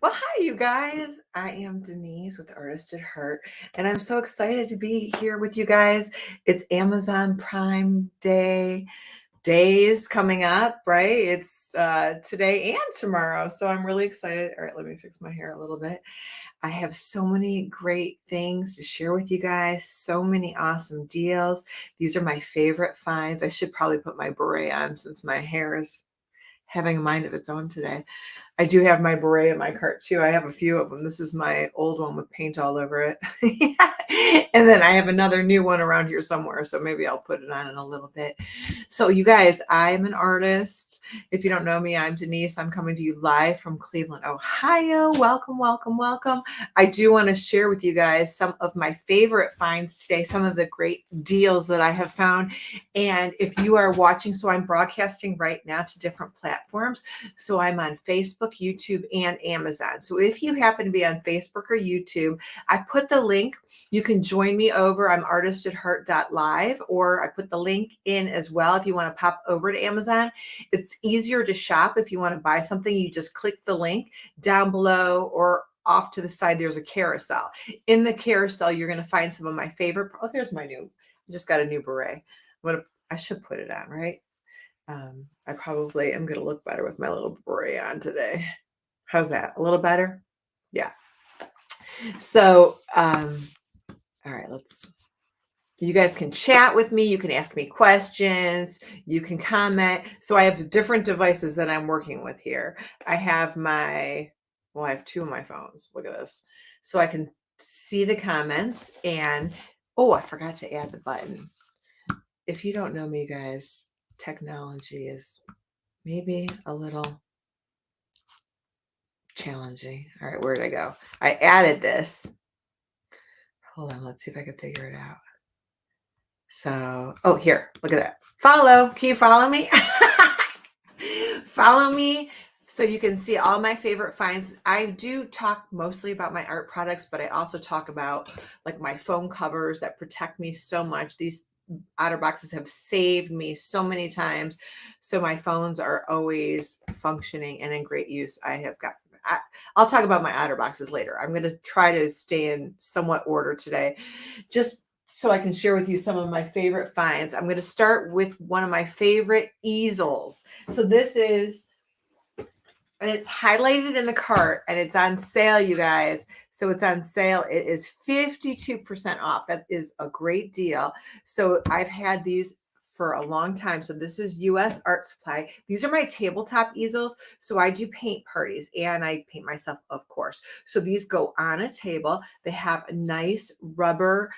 Well, hi, you guys. I am Denyse with Artist at Heart, and I'm so excited to be here with you guys. It's Amazon Prime days coming up, right? It's today and tomorrow, so I'm really excited. All right, let me fix my hair a little bit. I have so many great things to share with you guys, so many awesome deals. These are my favorite finds. I should probably put my beret on since my hair is having a mind of its own today. I do have my beret in my cart too. I have a few of them. This is my old one with paint all over it. And then I have another new one around here somewhere. So maybe I'll put it on in a little bit. So you guys, I'm an artist. If you don't know me, I'm Denyse. I'm coming to you live from Cleveland, Ohio. Welcome, welcome, welcome. I do want to share with you guys some of my favorite finds today, some of the great deals that I have found. And if you are watching, so I'm broadcasting right now to different platforms. So I'm on Facebook, YouTube, and Amazon. So if you happen to be on Facebook or YouTube, I put the link. You can join me over. I'm artistatheart.live, or I put the link in as well if you want to pop over to Amazon. It's easier to shop if you want to buy something. You just click the link down below, or off to the side, there's a carousel. In the carousel, you're going to find some of my favorite. Oh, there's my new. I just got a new beret. I should put it on, right? I probably am going to look better with my little beret on today. How's that? A little better? Yeah. So, all right, you guys can chat with me. You can ask me questions. You can comment. So I have different devices that I'm working with here. I have I have two of my phones. Look at this. So I can see the comments, and, oh, I forgot to add the button. If you don't know me, guys, technology is maybe a little challenging. All right, where did I go? I added this. Hold on, let's see if I can figure it out. So, oh, here, look at that. Follow. Can you follow me? Follow me so you can see all my favorite finds. I do talk mostly about my art products, but I also talk about like my phone covers that protect me so much. These Otterboxes have saved me so many times. So my phones are always functioning and in great use. I'll talk about my Otterboxes later. I'm going to try to stay in somewhat order today, just so I can share with you some of my favorite finds. I'm going to start with one of my favorite easels. So this is, and it's highlighted in the cart, and it's on sale, you guys. So it's on sale. It is 52% off. That is a great deal. So I've had these for a long time. So this is US Art Supply. These are my tabletop easels. So I do paint parties, and I paint myself, of course. So these go on a table. They have a nice rubber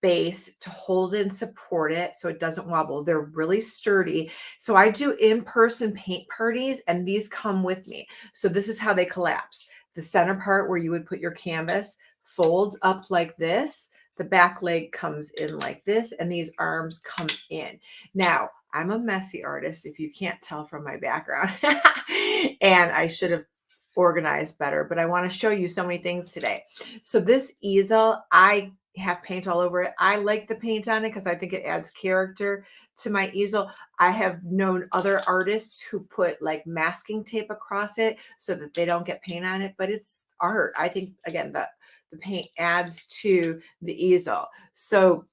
base to hold and support it so it doesn't wobble. They're really sturdy. So I do in-person paint parties, and these come with me. So this is how they collapse. The center part where you would put your canvas folds up like this. The back leg comes in like this, and these arms come in. Now, I'm a messy artist, if you can't tell from my background, and I should have organized better, but I want to show you so many things today. So this easel, I have paint all over it. I like the paint on it because I think it adds character to my easel. I have known other artists who put like masking tape across it so that they don't get paint on it, but it's art. I think, again, the paint adds to the easel. So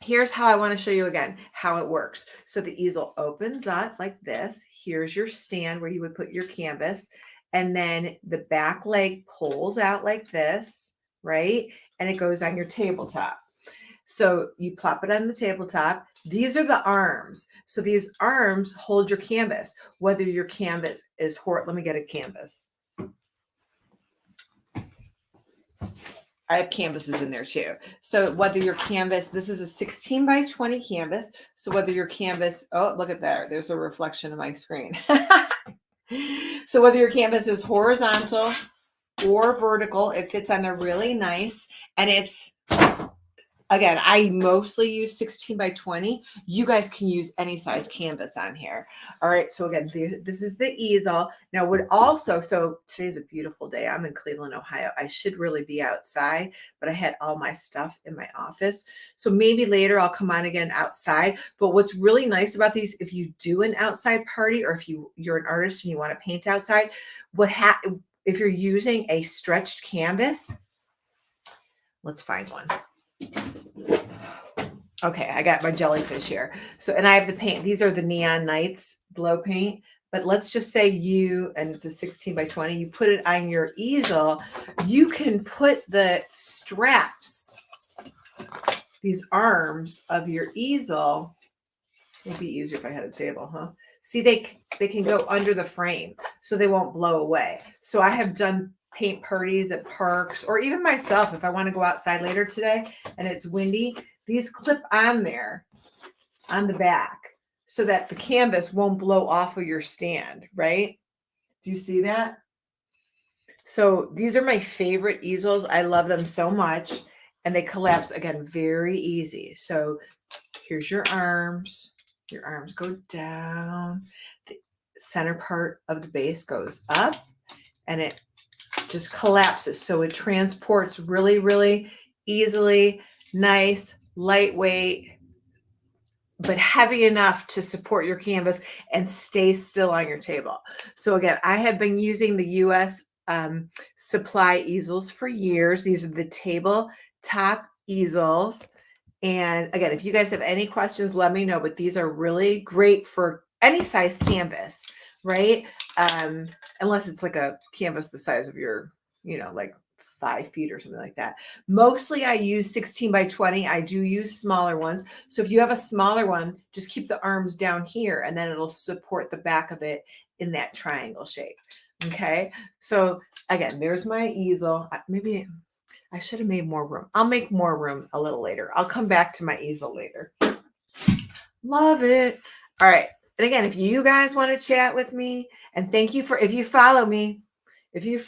here's how I want to show you again how it works. So the easel opens up like this. Here's your stand where you would put your canvas, and then the back leg pulls out like this, right? And it goes on your tabletop. So you plop it on the tabletop. These are the arms. So these arms hold your canvas, whether your canvas is let me get a canvas. I have canvases in there too. So whether your canvas, this is a 16 by 20 canvas. So whether your canvas, oh, look at that. There's a reflection of my screen. So whether your canvas is horizontal or vertical, it fits on there really nice. And it's, again, I mostly use 16 by 20. You guys can use any size canvas on here. All right. So again, this is the easel. Now so today's a beautiful day. I'm in Cleveland, Ohio. I should really be outside, but I had all my stuff in my office. So maybe later I'll come on again outside. But what's really nice about these, if you do an outside party, or if you're an artist and you want to paint outside, if you're using a stretched canvas, let's find one. Okay, I got my jellyfish here. So, and I have the paint. These are the Neon Nights glow paint. But let's just say and it's a 16 by 20, you put it on your easel, you can put the straps, these arms of your easel. It'd be easier if I had a table, huh? See, they can go under the frame so they won't blow away. So I have done paint parties at parks, or even myself, if I want to go outside later today and it's windy, these clip on there on the back so that the canvas won't blow off of your stand, right? Do you see that? So these are my favorite easels. I love them so much. And they collapse, again, very easy. So here's your arms. Your arms go down. The center part of the base goes up. And it just collapses. So it transports really, really easily. Nice, lightweight, but heavy enough to support your canvas and stay still on your table. So again, I have been using the US supply easels for years. These are the Tabletop Easels. And again, if you guys have any questions, let me know, but these are really great for any size canvas, right? Unless it's like a canvas the size of your, like 5 feet or something like that. Mostly I use 16 by 20. I do use smaller ones. So if you have a smaller one, just keep the arms down here and then it'll support the back of it in that triangle shape. Okay. So again, there's my easel. Maybe I should have made more room. I'll make more room a little later. I'll come back to my easel later. Love it. All right. And again, if you guys want to chat with me, and thank you if you follow me, you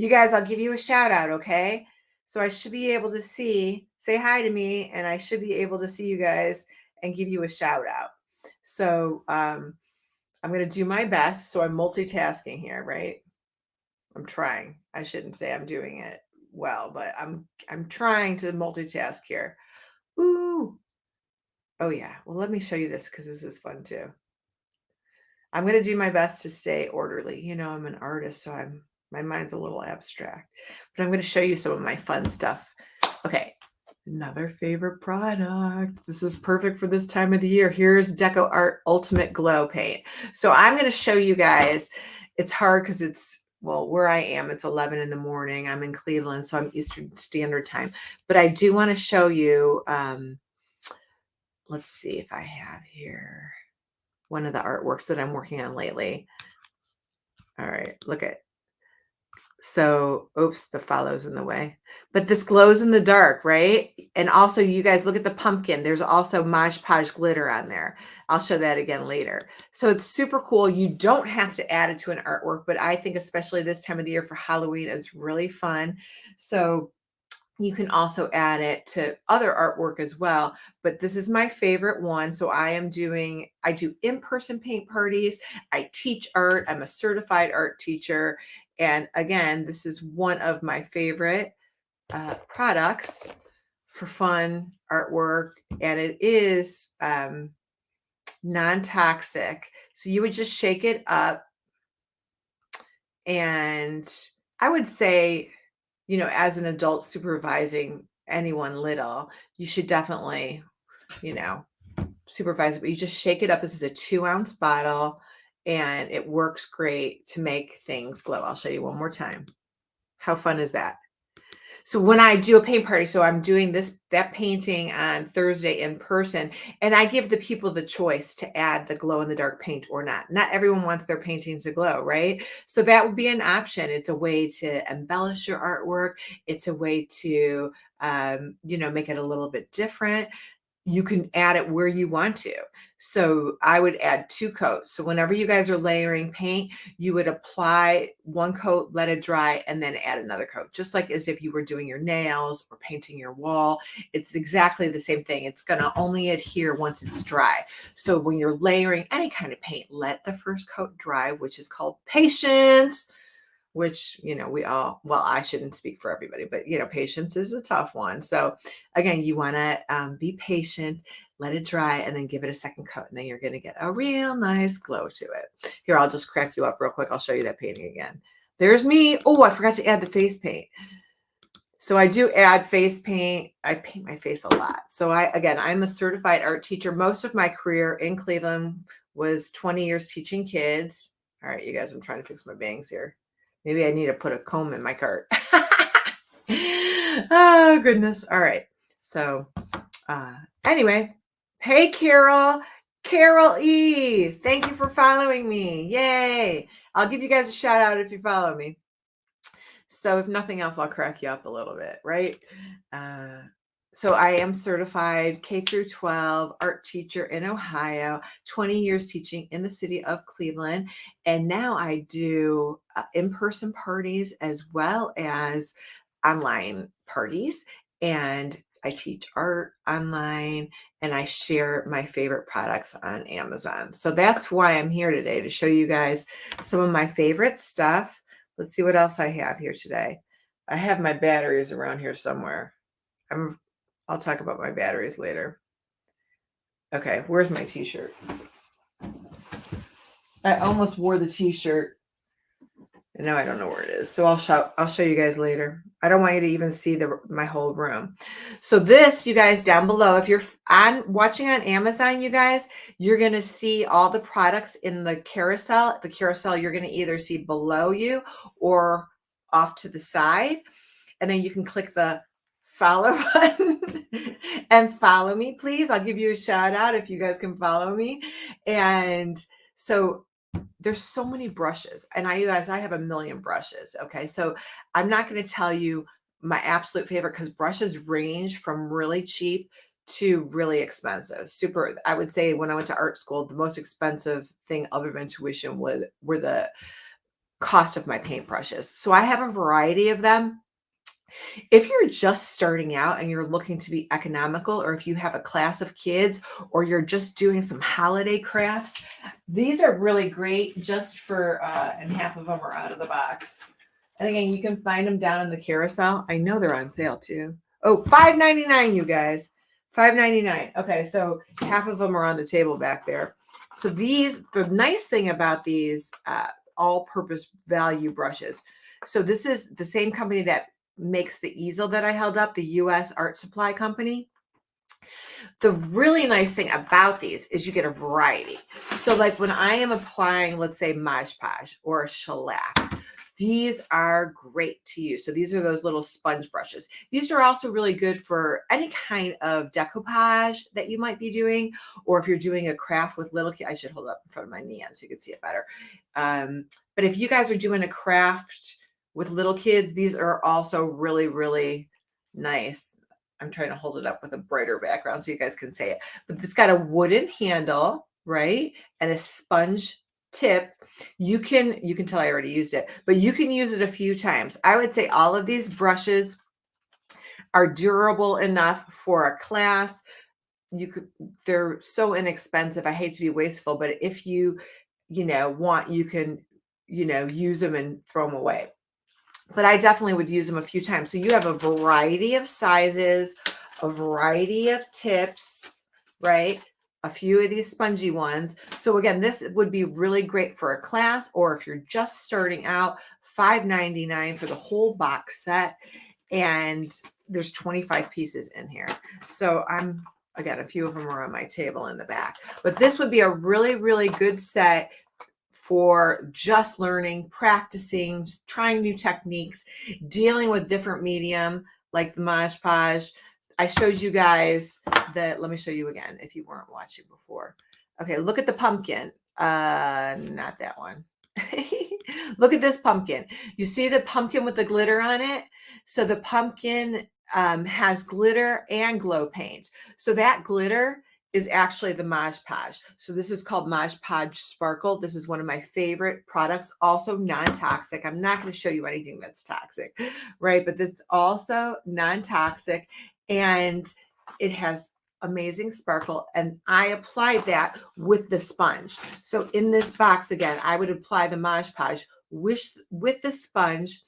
guys, I'll give you a shout out. Okay. So I should be able to say hi to me, and I should be able to see you guys and give you a shout out. So, I'm going to do my best. So I'm multitasking here, right? I'm trying. I shouldn't say I'm doing it well, but I'm trying to multitask here. Ooh. Oh yeah. Well, let me show you this because this is fun too. I'm going to do my best to stay orderly. I'm an artist, so my mind's a little abstract, but I'm going to show you some of my fun stuff. Okay. Another favorite product. This is perfect for this time of the year. Here's Deco Art Ultimate Glow Paint. So I'm going to show you guys. It's hard because where I am, it's 11 in the morning. I'm in Cleveland, so I'm Eastern Standard Time. But I do want to show you, let's see if I have here one of the artworks that I'm working on lately. All right, look at. So, oops, the follow's in the way. But this glows in the dark, right? And also, you guys look at the pumpkin. There's also Modge Podge glitter on there. I'll show that again later. So it's super cool. You don't have to add it to an artwork, but I think especially this time of the year for Halloween is really fun. So you can also add it to other artwork as well, but this is my favorite one. So I do in-person paint parties. I teach art. I'm a certified art teacher. And again, this is one of my favorite products for fun artwork. And it is non-toxic. So you would just shake it up. And I would say, as an adult supervising anyone little, you should definitely, supervise it, but you just shake it up. This is a 2-ounce bottle and it works great to make things glow. I'll show you one more time. How fun is that? So when I do a paint party, so I'm doing that painting on Thursday in person, and I give the people the choice to add the glow in the dark paint or not. Not everyone wants their painting to glow, right? So that would be an option. It's a way to embellish your artwork. It's a way to, make it a little bit different. You can add it where you want to. So I would add 2 coats. So whenever you guys are layering paint, you would apply 1 coat, let it dry, and then add another coat, just like as if you were doing your nails or painting your wall. It's exactly the same thing. It's going to only adhere once it's dry. So when you're layering any kind of paint, let the first coat dry, which is called patience. Which, I shouldn't speak for everybody, but, patience is a tough one. So again, you want to be patient, let it dry, and then give it a second coat. And then you're going to get a real nice glow to it. Here, I'll just crack you up real quick. I'll show you that painting again. There's me. Oh, I forgot to add the face paint. So I do add face paint. I paint my face a lot. So again, I'm a certified art teacher. Most of my career in Cleveland was 20 years teaching kids. All right, you guys, I'm trying to fix my bangs here. Maybe I need to put a comb in my cart. Oh, goodness. All right. So anyway, hey, Carol. Carol E. Thank you for following me. Yay. I'll give you guys a shout out if you follow me. So if nothing else, I'll crack you up a little bit, right? So I am certified K through 12 art teacher in Ohio, 20 years teaching in the city of Cleveland. And now I do in-person parties as well as online parties. And I teach art online and I share my favorite products on Amazon. So that's why I'm here today, to show you guys some of my favorite stuff. Let's see what else I have here today. I have my batteries around here somewhere. I'll talk about my batteries later. Okay, where's my t-shirt? I almost wore the t-shirt and now I don't know where it is. So I'll show you guys later. I don't want you to even see my whole room. So this, you guys, down below, if you're watching on Amazon, you guys, you're going to see all the products in the carousel. The carousel, you're going to either see below you or off to the side. And then you can click the follow button and follow me, please. I'll give you a shout out if you guys can follow me. And so there's so many brushes, and you guys, I have a million brushes. Okay. So I'm not going to tell you my absolute favorite, because brushes range from really cheap to really expensive. I would say when I went to art school, the most expensive thing other than tuition were the cost of my paintbrushes. So I have a variety of them. If you're just starting out and you're looking to be economical, or if you have a class of kids, or you're just doing some holiday crafts, these are really great just for, and half of them are out of the box. And again, you can find them down in the carousel. I know they're on sale too. Oh, $5.99, you guys. $5.99. Okay, so half of them are on the table back there. So the nice thing about these all-purpose value brushes. So this is the same company that makes the easel that I held up, the US Art Supply Company. The really nice thing about these is you get a variety. So like when I am applying, let's say Modge Podge or a shellac, these are great to use. So these are those little sponge brushes. These are also really good for any kind of decoupage that you might be doing, or if you're doing a craft with little kids. I should hold it up in front of my knee so you can see it better. But if you guys are doing a craft with little kids, these are also really, really nice. I'm trying to hold it up with a brighter background so you guys can see it. But it's got a wooden handle, right? And a sponge tip. You can tell I already used it, but you can use it a few times. I would say all of these brushes are durable enough for a class. They're so inexpensive. I hate to be wasteful, but if you want, you can, use them and throw them away. But I definitely would use them a few times. So you have a variety of sizes, a variety of tips, right? A few of these spongy ones. So again, this would be really great for a class, or if you're just starting out, $5.99 for the whole box set. And there's 25 pieces in here. So again, a few of them are on my table in the back. But this would be a really, really good set for just learning, practicing, trying new techniques, dealing with different medium like the Modge Podge. I showed you guys that. Let me show you again if you weren't watching before. Okay, look at the pumpkin. Not that one. Look at this pumpkin. You see the pumpkin with the glitter on it? So the pumpkin has glitter and glow paint. So that glitter is actually the Modge Podge. So this is called Modge Podge Sparkle. This is one of my favorite products, also non-toxic. I'm not going to show you anything that's toxic, right? But this is also non-toxic, and it has amazing sparkle. And I applied that with the sponge. So in this box, again, I would apply the Modge Podge with the sponge.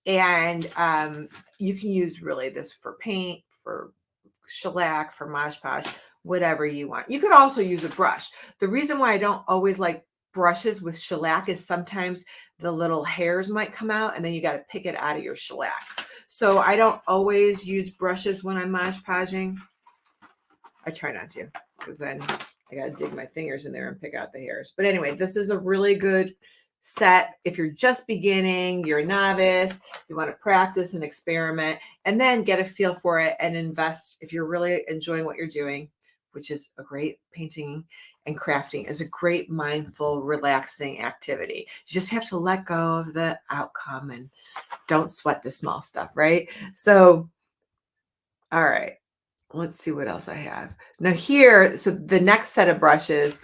And you can use really this for paint, for shellac, for Modge Podge, whatever you want. You could also use a brush. The reason why I don't always like brushes with shellac is sometimes the little hairs might come out and then you got to pick it out of your shellac. So I don't always use brushes when I'm Mod Podging. I try not to, because then I got to dig my fingers in there and pick out the hairs. But anyway, this is a really good set if you're just beginning, you're a novice, you want to practice and experiment, and then get a feel for it and invest if you're really enjoying what you're doing, which is a great painting and crafting is a great mindful, relaxing activity. You just have to let go of the outcome and don't sweat the small stuff, right? So, all right, let's see what else I have. Now here, so the next set of brushes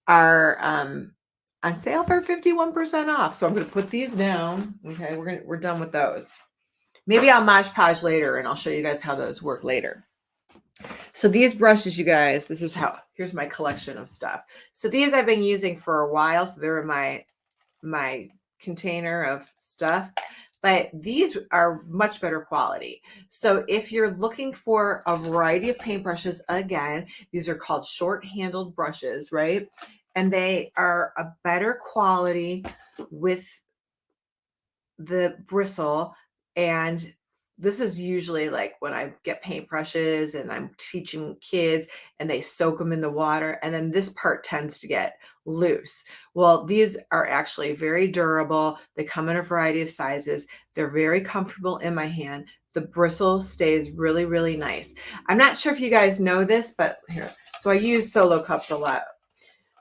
are on sale for 51% off. So I'm going to put these down. Okay, we're done with those. Maybe I'll Modge Podge later and I'll show you guys how those work later. So these brushes, you guys, this is how, here's my collection of stuff. So these I've been using for a while. So they're in my container of stuff, but these are much better quality. So if you're looking for a variety of paintbrushes, again, these are called short-handled brushes, right? And they are a better quality with the bristle. And this is usually like when I get paintbrushes and I'm teaching kids and they soak them in the water, and then this part tends to get loose. Well, these are actually very durable. They come in a variety of sizes. They're very comfortable in my hand. The bristle stays really, really nice. I'm not sure if you guys know this, but here, so I use Solo cups a lot.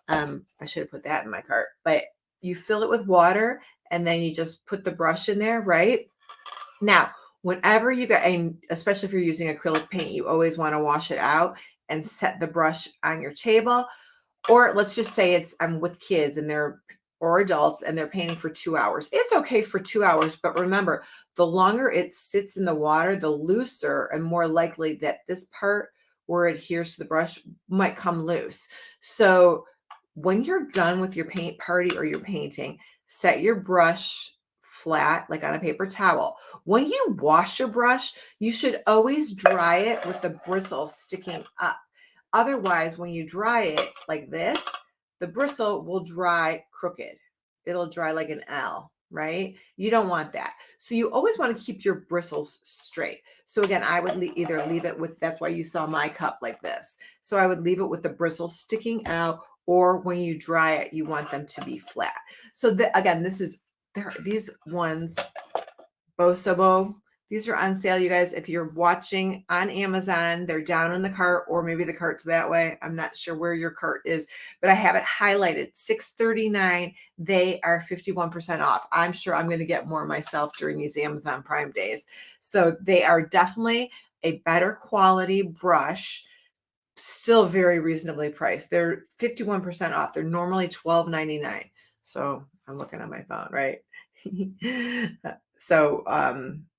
I should have put that in my cart, but you fill it with water and then you just put the brush in there, right? Now, whenever you get, and especially if you're using acrylic paint, you always want to wash it out and set the brush on your table. Or let's just say I'm with kids and or adults and they're painting for 2 hours. It's okay for 2 hours, but remember, the longer it sits in the water, the looser and more likely that this part where it adheres to the brush might come loose. So when you're done with your paint party or your painting, set your brush flat, like on a paper towel. When you wash your brush, you should always dry it with the bristle sticking up. Otherwise, when you dry it like this, the bristle will dry crooked. It'll dry like an L, right? You don't want that. So you always want to keep your bristles straight. So again, I would either leave it with, that's why you saw my cup like this. So I would leave it with the bristles sticking out, or when you dry it, you want them to be flat. So again, these ones, Bosobo, these are on sale, you guys. If you're watching on Amazon, they're down in the cart, or maybe the cart's that way. I'm not sure where your cart is, but I have it highlighted, $6.39. They are 51% off. I'm sure I'm going to get more myself during these Amazon Prime days. So they are definitely a better quality brush, still very reasonably priced. They're 51% off. They're normally $12.99. So I'm looking at my phone, right? So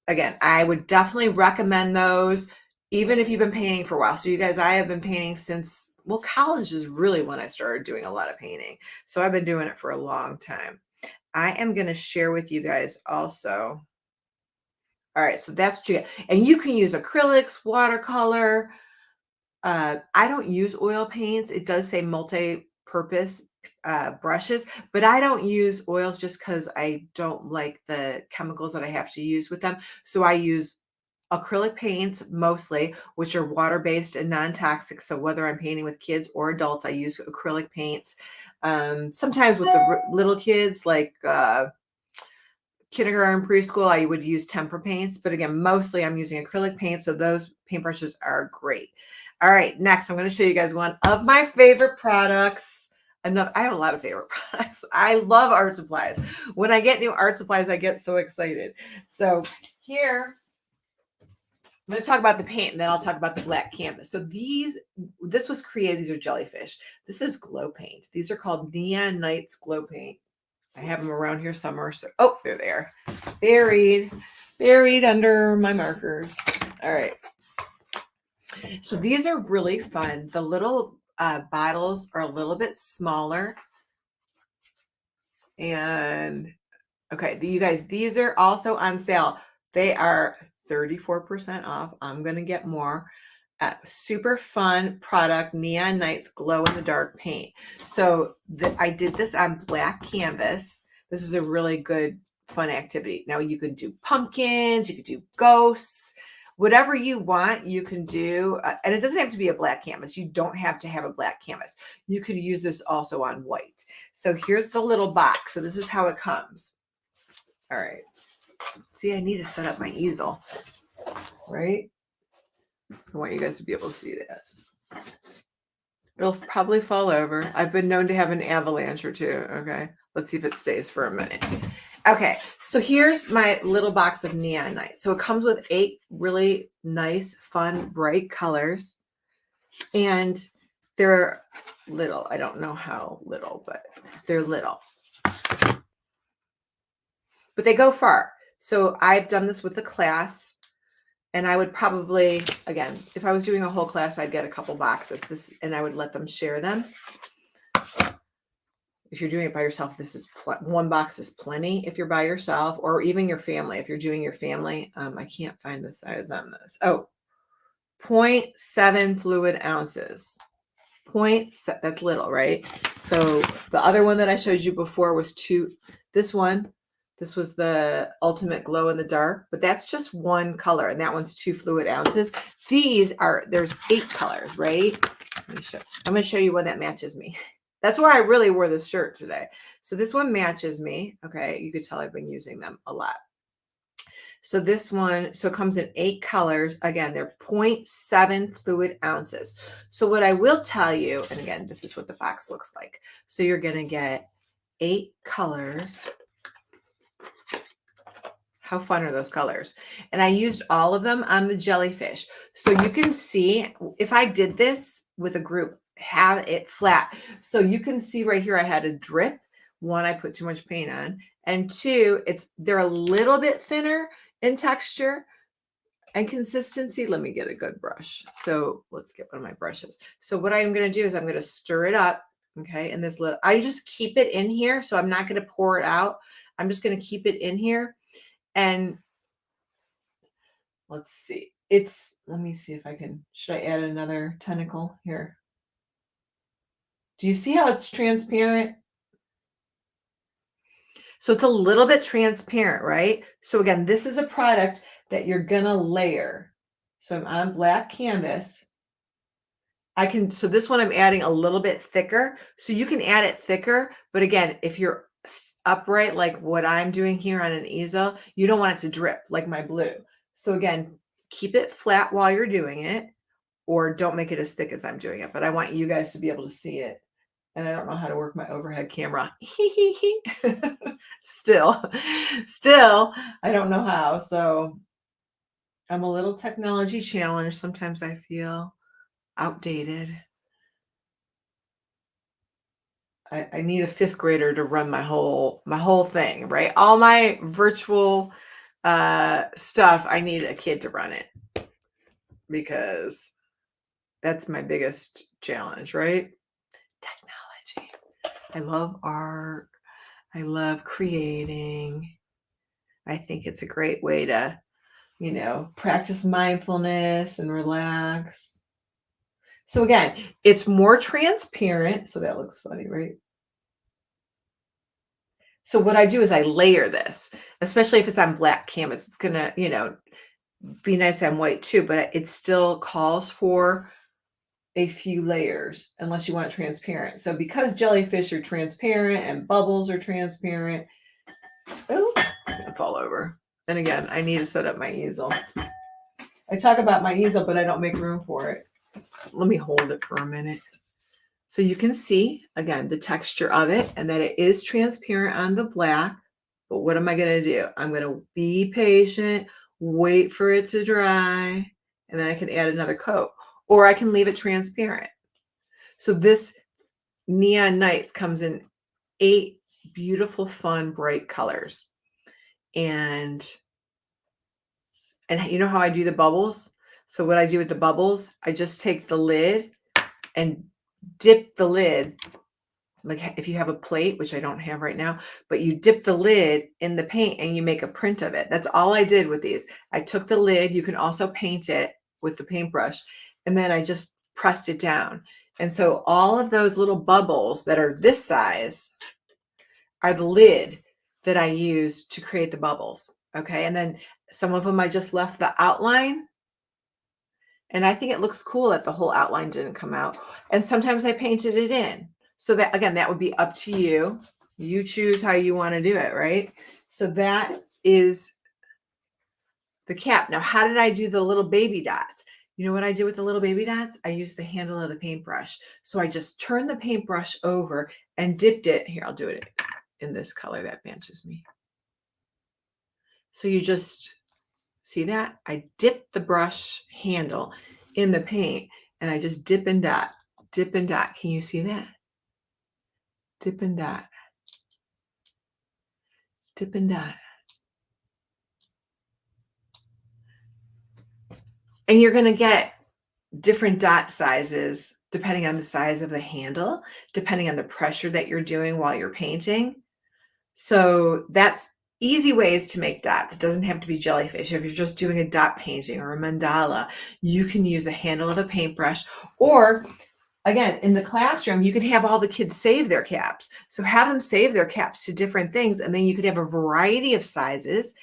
again, I would definitely recommend those, even if you've been painting for a while. So you guys, I have been painting since, well, college is really when I started doing a lot of painting. So I've been doing it for a long time. I am going to share with you guys also. All right, so that's what you get. And you can use acrylics, watercolor. I don't use oil paints. It does say multi-purpose brushes, but I don't use oils just because I don't like the chemicals that I have to use with them. So I use acrylic paints mostly, which are water-based and non-toxic. So whether I'm painting with kids or adults, I use acrylic paints. Sometimes with the little kids, like kindergarten, preschool, I would use tempera paints, but again, mostly I'm using acrylic paint. So those paintbrushes are great. All right, next I'm going to show you guys one of my favorite products. I have a lot of favorite products. I love art supplies. When I get new art supplies, I get so excited. So here, I'm going to talk about the paint and then I'll talk about the black canvas. So this was created, these are jellyfish. This is glow paint. These are called Neon Nights Glow Paint. I have them around here somewhere. So, oh, they're there. Buried under my markers. All right. So these are really fun. The little bottles are a little bit smaller. And okay, you guys, these are also on sale. They are 34% off. I'm going to get more. super fun product, Neon Nights Glow in the Dark paint. So I did this on black canvas. This is a really good fun activity. Now you can do pumpkins, you can do ghosts, whatever you want, you can do. And it doesn't have to be a black canvas. You don't have to have a black canvas. You could use this also on white. So here's the little box. So this is how it comes. All right. See, I need to set up my easel, right? I want you guys to be able to see that. It'll probably fall over. I've been known to have an avalanche or two. Okay. Let's see if it stays for a minute. Okay. So here's my little box of Neon Night. So it comes with 8 really nice, fun, bright colors. And they're little. I don't know how little, but they're little. But they go far. So I've done this with the class. And I would probably, again, if I was doing a whole class, I'd get a couple boxes. And I would let them share them. If you're doing it by yourself, this is one box is plenty. If you're by yourself, or even your family, if you're doing your family, I can't find the size on this. Oh, 0.7 fluid ounces. That's little, right? So the other one that I showed you before was this one. This was the Ultimate Glow in the Dark, but that's just one color, and that one's 2 fluid ounces. There's 8 colors, right? I'm going to show you one that matches me. That's why I really wore this shirt today. So this one matches me. Okay, you could tell I've been using them a lot. So this one, so it comes in 8 colors. Again, they're 0.7 fluid ounces. So what I will tell you, and again, this is what the box looks like. So you're going to get 8 colors. How fun are those colors? And I used all of them on the jellyfish. So you can see, if I did this with a group, have it flat. So you can see right here, I had a drip. 1, I put too much paint on. And 2, they're a little bit thinner in texture and consistency. Let me get a good brush. So let's get one of my brushes. So what I'm going to do is I'm going to stir it up. Okay. And I just keep it in here. So I'm not going to pour it out. I'm just going to keep it in here. And let's see, let me see if should I add another tentacle here? Do you see how it's transparent? So it's a little bit transparent, right? So again, this is a product that you're going to layer. So I'm on black canvas. So this one I'm adding a little bit thicker. So you can add it thicker, but again, if you're upright like what I'm doing here on an easel, you don't want it to drip like my blue. So again, keep it flat while you're doing it, or don't make it as thick as I'm doing it, but I want you guys to be able to see it. And I don't know how to work my overhead camera. Still, I don't know how. So I'm a little technology challenged. Sometimes I feel outdated. I need a 5th grader to run my whole thing, right? All my virtual stuff, I need a kid to run it, because that's my biggest challenge, right? Technology. I love art. I love creating. I think it's a great way to, practice mindfulness and relax. So again, it's more transparent. So that looks funny, right? So what I do is I layer this, especially if it's on black canvas. It's going to, be nice on white too, but it still calls for a few layers unless you want it transparent. So because jellyfish are transparent and bubbles are transparent, oh, it's going to fall over. And again, I need to set up my easel. I talk about my easel, but I don't make room for it. Let me hold it for a minute. So you can see, again, the texture of it and that it is transparent on the black. But what am I going to do? I'm going to be patient, wait for it to dry, and then I can add another coat. Or I can leave it transparent. So this Neon Nights comes in 8 beautiful, fun, bright colors. And you know how I do the bubbles? So what I do with the bubbles, I just take the lid and dip the lid, like if you have a plate, which I don't have right now, but you dip the lid in the paint and you make a print of it. That's all I did with these. I took the lid. You can also paint it with the paintbrush. and then I just pressed it down. And so all of those little bubbles that are this size are the lid that I use to create the bubbles. Okay. And then some of them I just left the outline. And I think it looks cool that the whole outline didn't come out. And sometimes I painted it in. So that, again, that would be up to you. You choose how you want to do it, right? So that is the cap. Now, how did I do the little baby dots? You know what I did with the little baby dots? I used the handle of the paintbrush. So I just turned the paintbrush over and dipped it. Here, I'll do it in this color that matches me. So you just see that? I dipped the brush handle in the paint and I just dip and dot, dip and dot. Can you see that? Dip and dot, dip and dot. And you're going to get different dot sizes depending on the size of the handle, depending on the pressure that you're doing while you're painting. So that's easy ways to make dots. It doesn't have to be jellyfish. If you're just doing a dot painting or a mandala, you can use the handle of a paintbrush. Or again, in the classroom, you can have all the kids save their caps. So have them save their caps to different things, and then you could have a variety of sizes,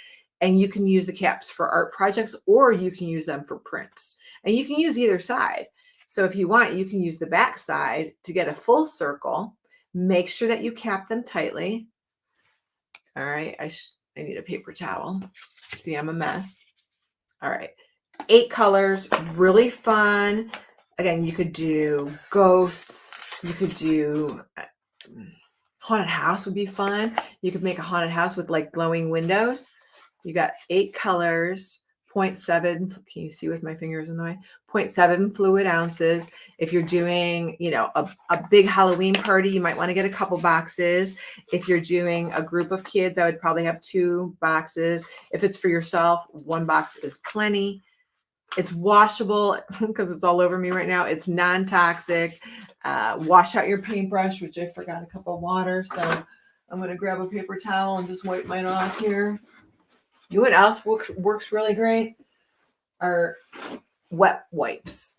and you can use the caps for art projects, or you can use them for prints. And you can use either side. So if you want, you can use the back side to get a full circle. Make sure that you cap them tightly. All right, I need a paper towel. See, I'm a mess. All right, 8 colors, really fun. Again, you could do ghosts. You could do haunted house would be fun. You could make a haunted house with like glowing windows. You got 8 colors, 0.7. Can you see with my fingers in the way? 0.7 fluid ounces. If you're doing, you know, a big Halloween party, you might want to get a couple boxes. If you're doing a group of kids, I would probably have 2 boxes. If it's for yourself, 1 box is plenty. It's washable because it's all over me right now. It's non-toxic. Wash out your paintbrush, which I forgot a cup of water. So I'm going to grab a paper towel and just wipe mine off here. You know what else works really great are wet wipes.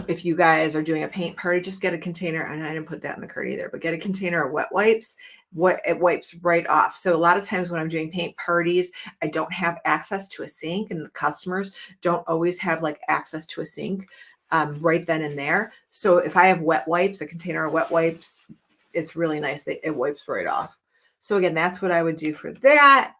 If you guys are doing a paint party, just get a container, and I didn't put that in the card either, but get a container of wet wipes. It wipes right off. So a lot of times when I'm doing paint parties, I don't have access to a sink, and the customers don't always have like access to a sink right then and there. So if I have wet wipes, a container of wet wipes, it's really nice. It wipes right off. So again, that's what I would do for that.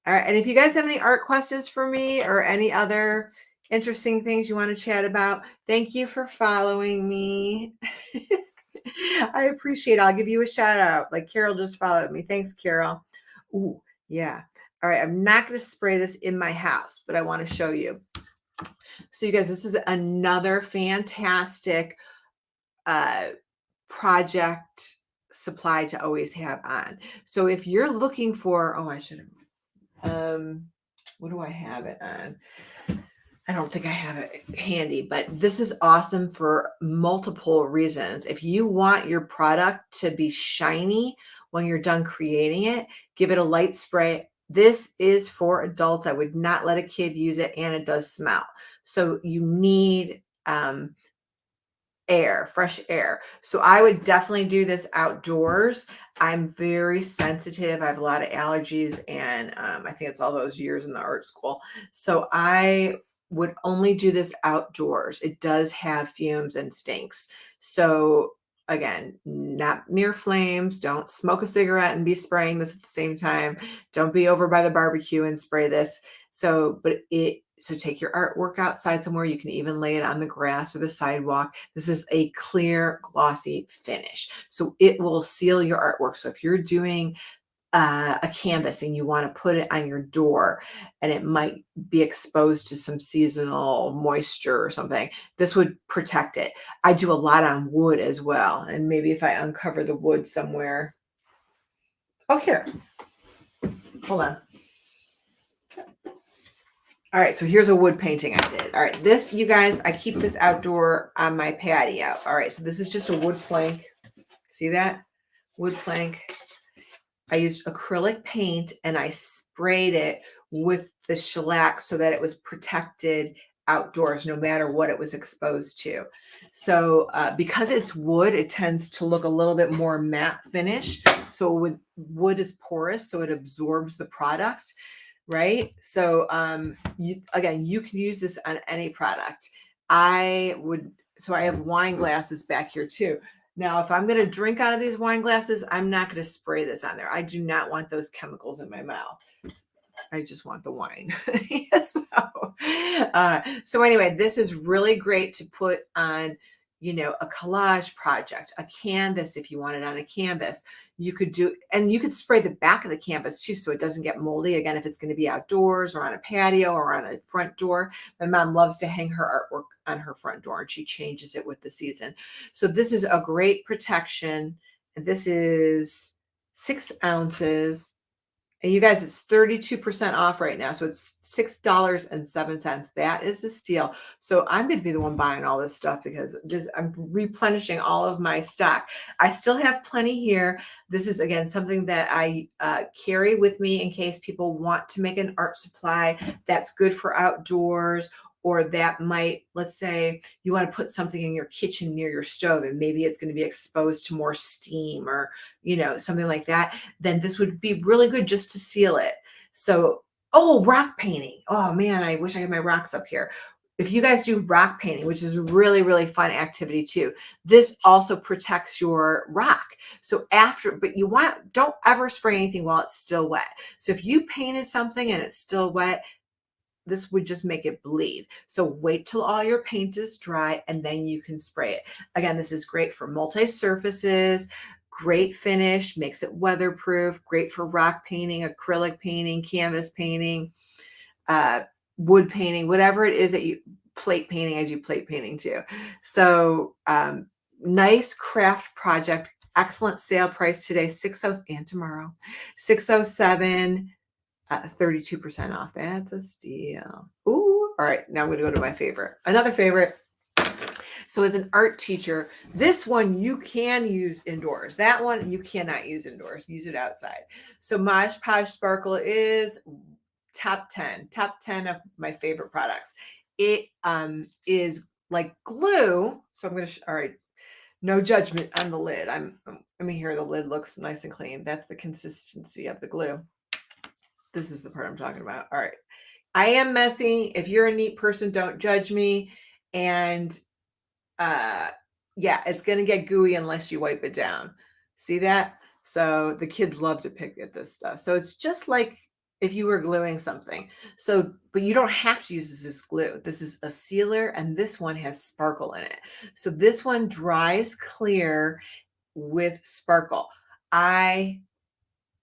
All right. And if you guys have any art questions for me or any other interesting things you want to chat about, thank you for following me. I appreciate it. I'll give you a shout out. Like Carol just followed me. Thanks, Carol. Ooh, yeah. All right. I'm not going to spray this in my house, but I want to show you. So you guys, this is another fantastic project supply to always have on. So if you're looking for, oh, I should have. What do I have it on? I don't think I have it handy, but this is awesome for multiple reasons. If you want your product to be shiny when you're done creating it, give it a light spray. This is for adults. I would not let a kid use it, and it does smell. So you need air, fresh air. So I would definitely do this outdoors. I'm very sensitive. I have a lot of allergies, and I think it's all those years in the art school. So I would only do this outdoors. It does have fumes and stinks. So again, not near flames. Don't smoke a cigarette and be spraying this at the same time. Don't be over by the barbecue and spray this. So take your artwork outside somewhere. You can even lay it on the grass or the sidewalk. This is a clear, glossy finish. So it will seal your artwork. So if you're doing a canvas and you want to put it on your door and it might be exposed to some seasonal moisture or something, this would protect it. I do a lot on wood as well. And maybe if I uncover the wood somewhere. Oh, here. Hold on. All right, so here's a wood painting I did. All right, this, you guys, I keep this outdoor on my patio. All right, so this is just a wood plank. See that? Wood plank. I used acrylic paint and I sprayed it with the shellac so that it was protected outdoors, no matter what it was exposed to. So because it's wood, it tends to look a little bit more matte finish. So wood is porous, so it absorbs the product, right? So again, you can use this on any product. So I have wine glasses back here too. Now, if I'm going to drink out of these wine glasses, I'm not going to spray this on there. I do not want those chemicals in my mouth. I just want the wine. So anyway, this is really great to put on, a collage project, a canvas. If you want it on a canvas, you could do, and you could spray the back of the canvas too, so it doesn't get moldy. Again, if it's going to be outdoors or on a patio or on a front door. My mom loves to hang her artwork on her front door, and she changes it with the season. So this is a great protection. This is 6 ounces. And you guys, it's 32% off right now. So it's $6.07. That is a steal. So I'm going to be the one buying all this stuff because I'm replenishing all of my stock. I still have plenty here. This is, again, something that I carry with me in case people want to make an art supply that's good for outdoors, or that might, let's say you want to put something in your kitchen near your stove and maybe it's going to be exposed to more steam or, something like that. Then this would be really good just to seal it. So, rock painting. Oh man, I wish I had my rocks up here. If you guys do rock painting, which is a really, really fun activity too, this also protects your rock. So but don't ever spray anything while it's still wet. So if you painted something and it's still wet, this would just make it bleed. So wait till all your paint is dry and then you can spray it. Again, this is great for multi-surfaces, great finish, makes it weatherproof, great for rock painting, acrylic painting, canvas painting, wood painting, whatever it is plate painting. I do plate painting too. So nice craft project, excellent sale price today, and tomorrow, $607. 32% off. That's a steal. Ooh. All right. Now I'm going to go to my favorite. Another favorite. So as an art teacher, this one you can use indoors. That one you cannot use indoors. Use it outside. So Modge Podge Sparkle is top 10 of my favorite products. It is like glue. So I'm going to, all right. No judgment on the lid. I mean, here the lid looks nice and clean. That's the consistency of the glue. This is the part I'm talking about. All right. I am messy. If you're a neat person, don't judge me. And yeah, it's going to get gooey unless you wipe it down. See that? So the kids love to pick at this stuff. So it's just like if you were gluing something. So, but you don't have to use this as glue. This is a sealer, and this one has sparkle in it. So this one dries clear with sparkle. I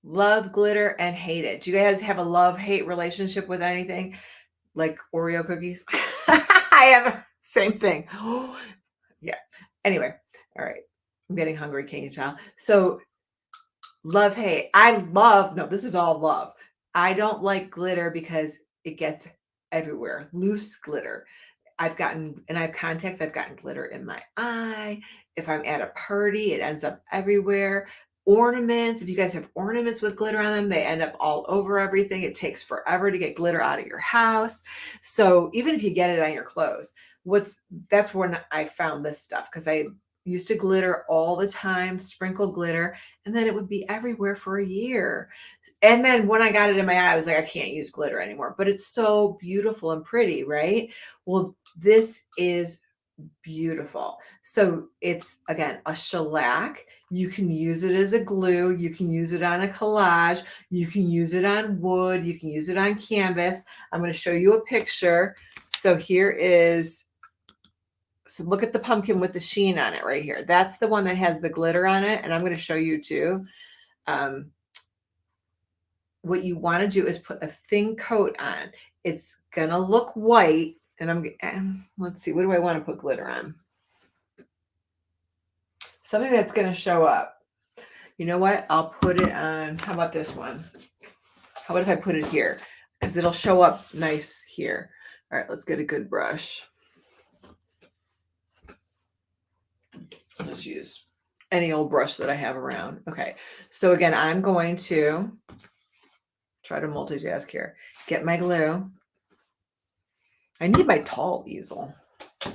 love glitter and hate it. Do you guys have a love-hate relationship with anything like Oreo cookies? I have a same thing. Yeah. Anyway, all right. I'm getting hungry. Can you tell? So love, hate. No, this is all love. I don't like glitter because it gets everywhere. Loose glitter. I have contacts. I've gotten glitter in my eye. If I'm at a party, it ends up everywhere. Ornaments. If you guys have ornaments with glitter on them, they end up all over everything. It takes forever to get glitter out of your house. So even if you get it on your clothes, that's when I found this stuff, because I used to glitter all the time, sprinkle glitter, and then it would be everywhere for a year. And then when I got it in my eye, I was like, I can't use glitter anymore, but it's so beautiful and pretty, right? Well, this is beautiful. So it's, again, a shellac. You can use it as a glue. You can use it on a collage. You can use it on wood. You can use it on canvas. I'm going to show you a picture. So so look at the pumpkin with the sheen on it right here. That's the one that has the glitter on it. And I'm going to show you too. What you want to do is put a thin coat on. It's going to look white. And let's see, what do I want to put glitter on? Something that's going to show up. You know what? I'll put it on. How about this one? How about if I put it here? Because it'll show up nice here. All right, let's get a good brush. Let's use any old brush that I have around. Okay, so again, I'm going to try to multitask here. Get my glue. I need my tall easel.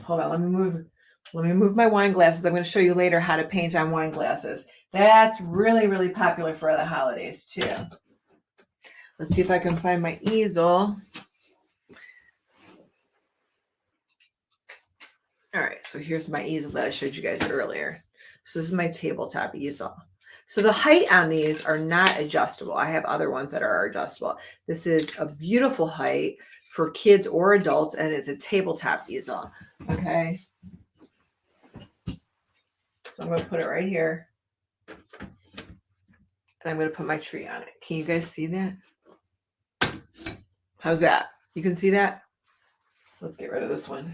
Hold on, let me move my wine glasses. I'm going to show you later how to paint on wine glasses. That's really, really popular for the holidays too. Let's see if I can find my easel. All right, so here's my easel that I showed you guys earlier. So this is my tabletop easel. So the height on these are not adjustable. I have other ones that are adjustable. This is a beautiful height for kids or adults, and it's a tabletop easel. Okay. So I'm going to put it right here. And I'm going to put my tree on it. Can you guys see that? How's that? You can see that? Let's get rid of this one.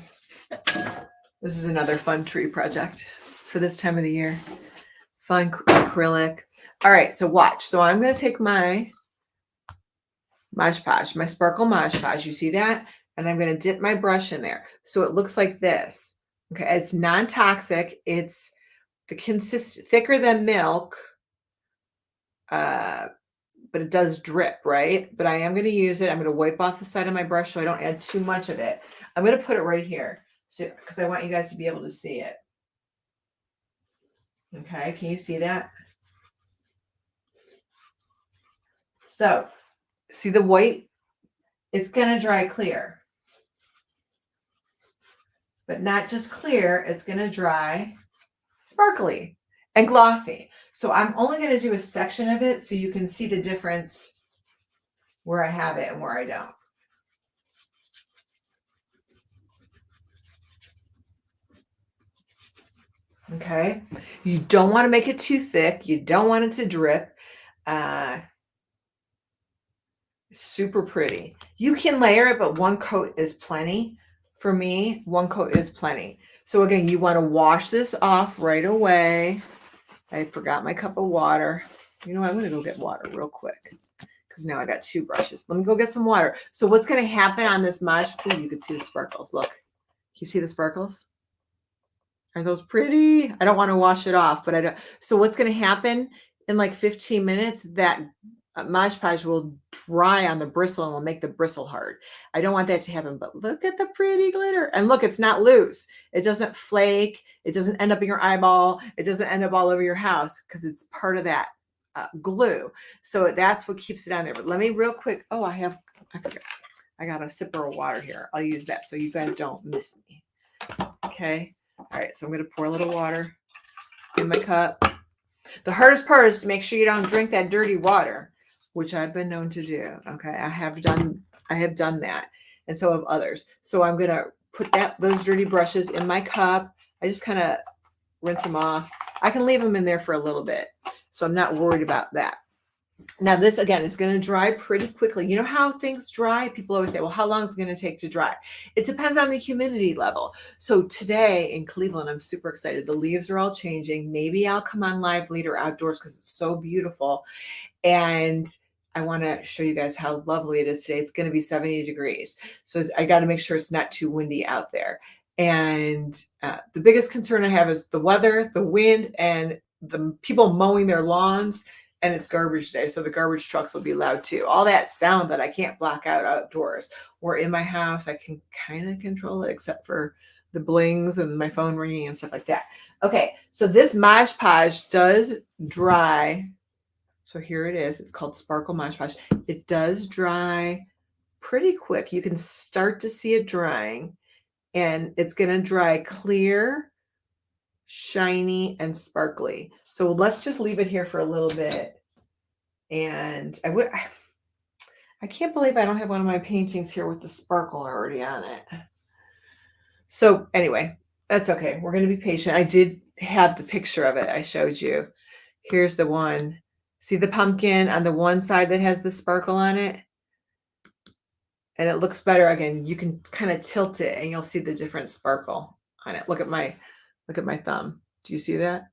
This is another fun tree project for this time of the year. Fun acrylic. All right, so watch. So I'm going to take my Modge Podge, my sparkle Modge Podge. You see that? And I'm going to dip my brush in there. So it looks like this. Okay, it's non-toxic. It's the thicker than milk. But it does drip, right? But I am going to use it. I'm going to wipe off the side of my brush so I don't add too much of it. I'm going to put it right here, so because I want you guys to be able to see it. Okay, can you see that? So, see the white? It's going to dry clear. But not just clear, it's going to dry sparkly and glossy. So I'm only going to do a section of it so you can see the difference where I have it and where I don't. Okay. You don't want to make it too thick. You don't want it to drip. Super pretty. You can layer it, but one coat is plenty. For me, one coat is plenty. So again, you want to wash this off right away. I forgot my cup of water. You know what? I'm going to go get water real quick because now I got two brushes. Let me go get some water. So what's going to happen on this Modge Podge? You can see the sparkles. Look. Can you see the sparkles? Are those pretty? I don't want to wash it off, but I don't. So what's going to happen in like 15 minutes? That Modge Podge will dry on the bristle and will make the bristle hard. I don't want that to happen, but look at the pretty glitter. And look, it's not loose. It doesn't flake. It doesn't end up in your eyeball. It doesn't end up all over your house because it's part of that glue. So that's what keeps it on there. But let me real quick. Oh, I forgot. I got a sipper of water here. I'll use that so you guys don't miss me. Okay. All right. So I'm going to pour a little water in my cup. The hardest part is to make sure you don't drink that dirty water, which I've been known to do. Okay. I have done that. And so have others. So I'm going to put those dirty brushes in my cup. I just kind of rinse them off. I can leave them in there for a little bit. So I'm not worried about that. Now this, again, is going to dry pretty quickly. You know how things dry? People always say, well, how long is it going to take to dry? It depends on the humidity level. So today in Cleveland, I'm super excited. The leaves are all changing. Maybe I'll come on live later outdoors because it's so beautiful. And I want to show you guys how lovely it is today. It's going to be 70 degrees. So I got to make sure it's not too windy out there. And the biggest concern I have is the weather, the wind, and the people mowing their lawns. And it's garbage day, so the garbage trucks will be loud too. All that sound that I can't block out outdoors or in my house, I can kind of control it except for the blings and my phone ringing and stuff like that. Okay, so this Modge Podge does dry. So here it is. It's called Sparkle Modge Podge. It does dry pretty quick. You can start to see it drying, and it's going to dry clear, shiny, and sparkly. So let's just leave it here for a little bit. And I can't believe I don't have one of my paintings here with the sparkle already on it. So anyway, that's okay. We're going to be patient. I did have the picture of it I showed you. Here's the one. See the pumpkin on the one side that has the sparkle on it? And it looks better. Again, you can kind of tilt it and you'll see the different sparkle on it. Look at my thumb. Do you see that?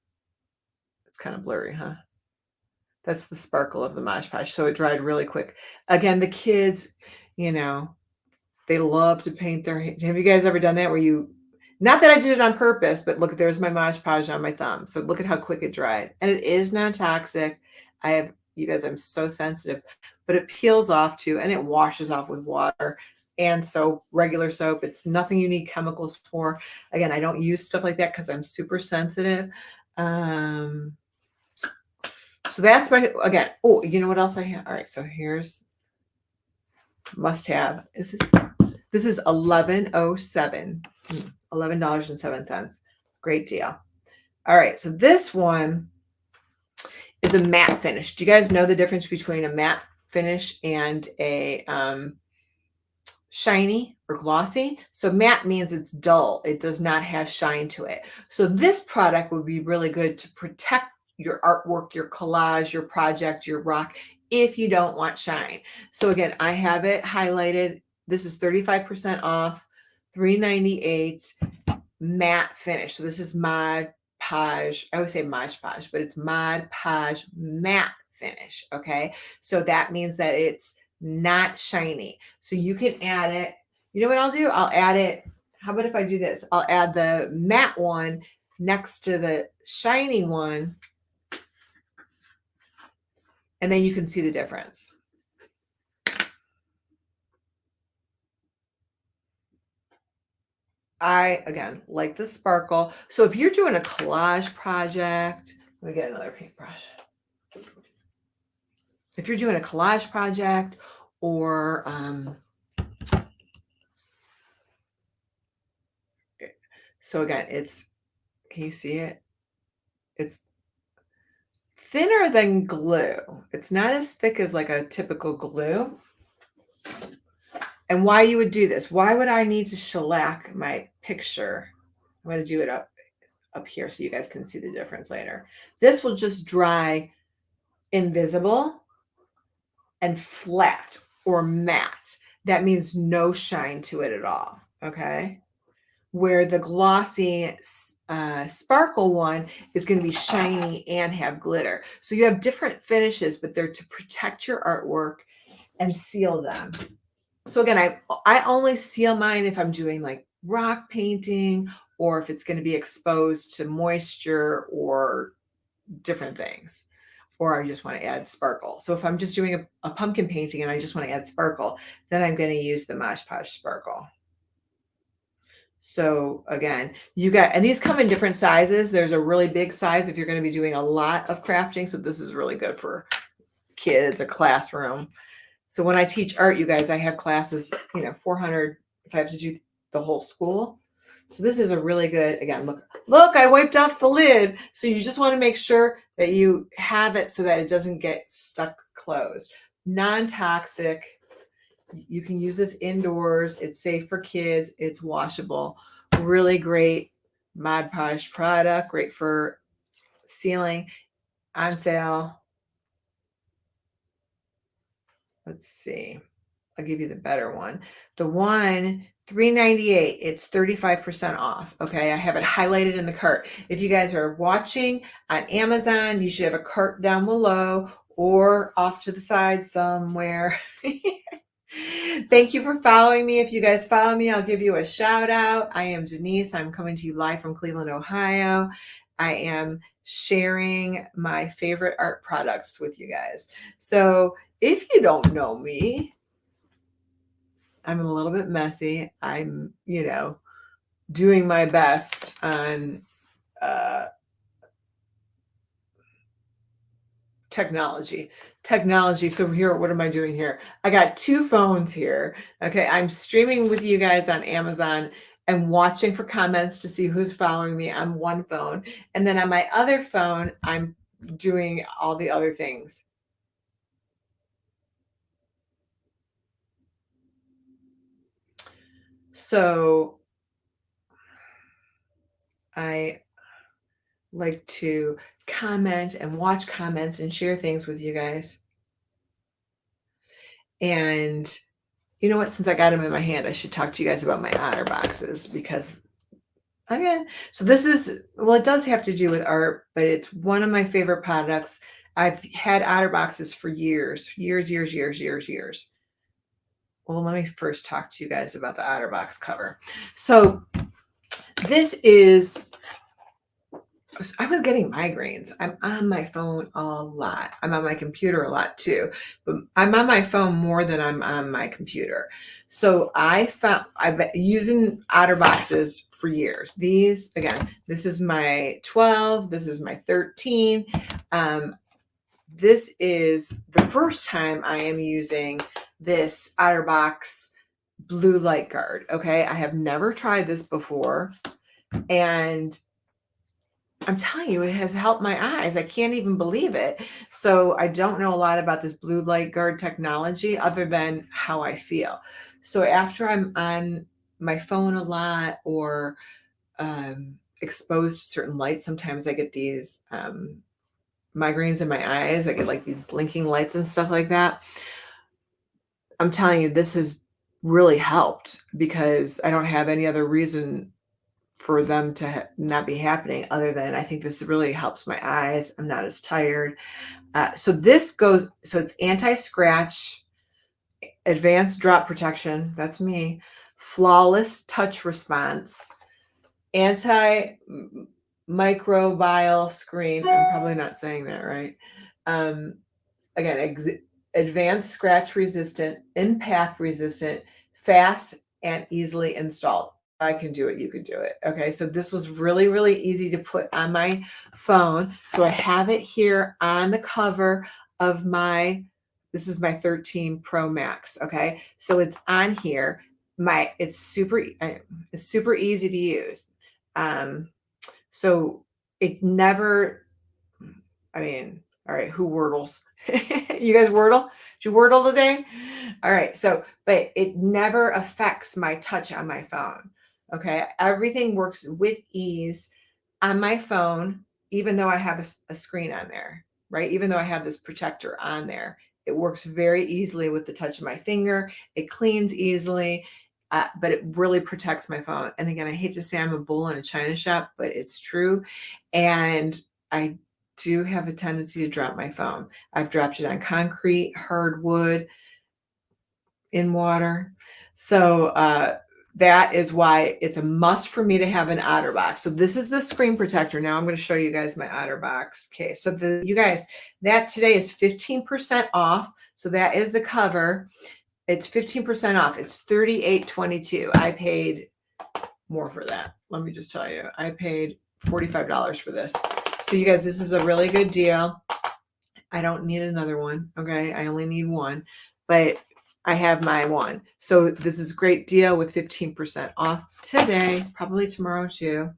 It's kind of blurry, huh? That's the sparkle of the Modge Podge. So it dried really quick. Again, the kids, you know, they love to paint their hands. Have you guys ever done that where you, not that I did it on purpose, but look, there's my Modge Podge on my thumb. So look at how quick it dried. And it is non-toxic. You guys, I'm so sensitive, but it peels off too, and it washes off with water. and soap, regular soap. It's nothing you need chemicals for. Again, I don't use stuff like that because I'm super sensitive. So that's my, again, oh, you know what else I have? All right, so here's must have. This is $11.07. $11.07. Great deal. All right, so this one is a matte finish. Do you guys know the difference between a matte finish and a shiny or glossy? So matte means it's dull. It does not have shine to it. So this product would be really good to protect your artwork, your collage, your project, your rock, if you don't want shine. So again, I have it highlighted. This is 35% off, $3.98 matte finish. So this is Mod Podge. I always say Modge Podge, but it's Mod Podge matte finish. Okay. So that means that it's not shiny. So you can add it. You know what I'll do? I'll add it. How about if I do this? I'll add the matte one next to the shiny one. And then you can see the difference. I, again, like the sparkle. So if you're doing a collage project, let me get another paintbrush. If you're doing a collage project or so again, it's, can you see it? It's thinner than glue. It's not as thick as like a typical glue. And why you would do this? Why would I need to shellac my picture? I'm going to do it up here so you guys can see the difference later. This will just dry invisible and flat or matte. That means no shine to it at all. Okay. Where the glossy sparkle one is going to be shiny and have glitter. So you have different finishes, but they're to protect your artwork and seal them. So again, I only seal mine if I'm doing like rock painting or if it's going to be exposed to moisture or different things, or I just want to add sparkle. So if I'm just doing a pumpkin painting and I just want to add sparkle, then I'm going to use the Modge Podge sparkle. So again, you got, and these come in different sizes. There's a really big size if you're going to be doing a lot of crafting. So this is really good for kids, a classroom. So when I teach art, you guys, I have classes, 400 if I have to do the whole school. So this is a really good, again, look, I wiped off the lid. So you just want to make sure that you have it so that it doesn't get stuck closed. Non-toxic. You can use this indoors. It's safe for kids. It's washable. Really great Mod Podge product. Great for sealing. On sale. Let's see. I'll give you the better one. The one, $3.98. It's 35% off. Okay. I have it highlighted in the cart. If you guys are watching on Amazon, you should have a cart down below or off to the side somewhere. Thank you for following me. If you guys follow me, I'll give you a shout out. I am Denyse. I'm coming to you live from Cleveland, Ohio. I am sharing my favorite art products with you guys. So if you don't know me, I'm a little bit messy. I'm, doing my best on technology. So here, what am I doing here? I got two phones here. Okay. I'm streaming with you guys on Amazon and watching for comments to see who's following me on one phone. And then on my other phone, I'm doing all the other things. So I like to comment and watch comments and share things with you guys. And you know what? Since I got them in my hand, I should talk to you guys about my Otterboxes because, again, so this is, well, it does have to do with art, but it's one of my favorite products. I've had Otterboxes for years. Well, let me first talk to you guys about the Otterbox cover. So this is I was getting migraines. I'm on my phone a lot. I'm on my computer a lot too, but I'm on my phone more than I'm on my computer. So I've been using Otterboxes for years. These, again, this is my 12, this is my 13. This is the first time I am using this Otterbox blue light guard. Okay. I have never tried this before. And I'm telling you, it has helped my eyes. I can't even believe it. So I don't know a lot about this blue light guard technology other than how I feel. So after I'm on my phone a lot or exposed to certain lights, sometimes I get these migraines in my eyes. I get like these blinking lights and stuff like that. I'm telling you, this has really helped because I don't have any other reason for them to not be happening other than I think this really helps my eyes. I'm not as tired. So it's anti-scratch, advanced drop protection. That's me. Flawless touch response, anti-microbial screen. I'm probably not saying that right. Again, advanced scratch resistant, impact resistant, fast and easily installed. I can do it, you could do it. Okay, so this was really, really easy to put on my phone. So I have it here on the cover of this is my 13 Pro Max. Okay, so it's on here. It's super easy to use. So it never, I mean, all right, who wordles? You guys wordle? Did you wordle today? All right, but it never affects my touch on my phone. Okay, everything works with ease on my phone, even though I have a screen on there, right? Even though I have this protector on there, it works very easily with the touch of my finger. It cleans easily, but it really protects my phone. And again, I hate to say I'm a bull in a china shop, but it's true. And I do have a tendency to drop my phone. I've dropped it on concrete, hardwood, in water. So that is why it's a must for me to have an Otterbox. So this is the screen protector. Now I'm going to show you guys my Otterbox case. So you guys, that today is 15% off. So that is the cover. It's 15% off. It's $38.22. I paid more for that. Let me just tell you, I paid $45 for this. So you guys, this is a really good deal. I don't need another one. Okay. I only need one, but I have my one. So this is a great deal with 15% off today, probably tomorrow too.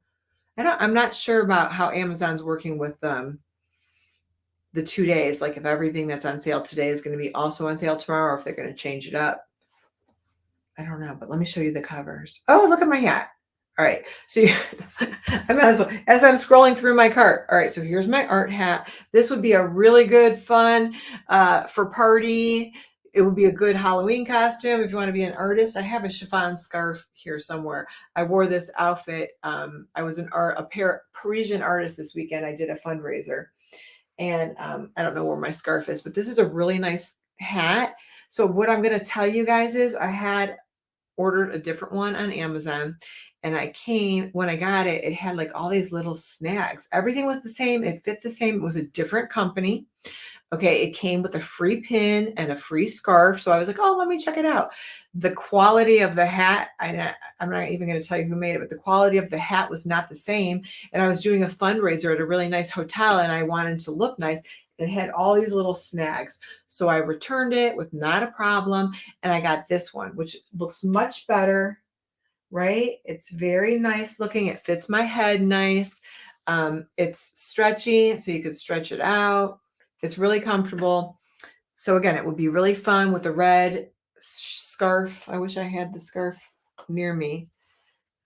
I'm not sure about how Amazon's working with the 2 days, like if everything that's on sale today is going to be also on sale tomorrow, or if they're going to change it up. I don't know, but let me show you the covers. Oh, look at my hat. All right. So I might as well, as I'm scrolling through my cart. All right. So here's my art hat. This would be a really good fun for party. It would be a good Halloween costume if you want to be an artist. I have a chiffon scarf here somewhere. I wore this outfit. I was a Parisian artist this weekend. I did a fundraiser, and I don't know where my scarf is, but this is a really nice hat. So what I'm going to tell you guys is I had ordered a different one on Amazon, and when I got it, it had like all these little snags. Everything was the same. It fit the same. It was a different company. Okay. It came with a free pin and a free scarf. So I was like, oh, let me check it out. The quality of the hat, I'm not even going to tell you who made it, but the quality of the hat was not the same. And I was doing a fundraiser at a really nice hotel, and I wanted to look nice. It had all these little snags. So I returned it with not a problem. And I got this one, which looks much better, right? It's very nice looking. It fits my head nice. It's stretchy, so you could stretch it out. It's really comfortable. So again, it would be really fun with a red scarf. I wish I had the scarf near me,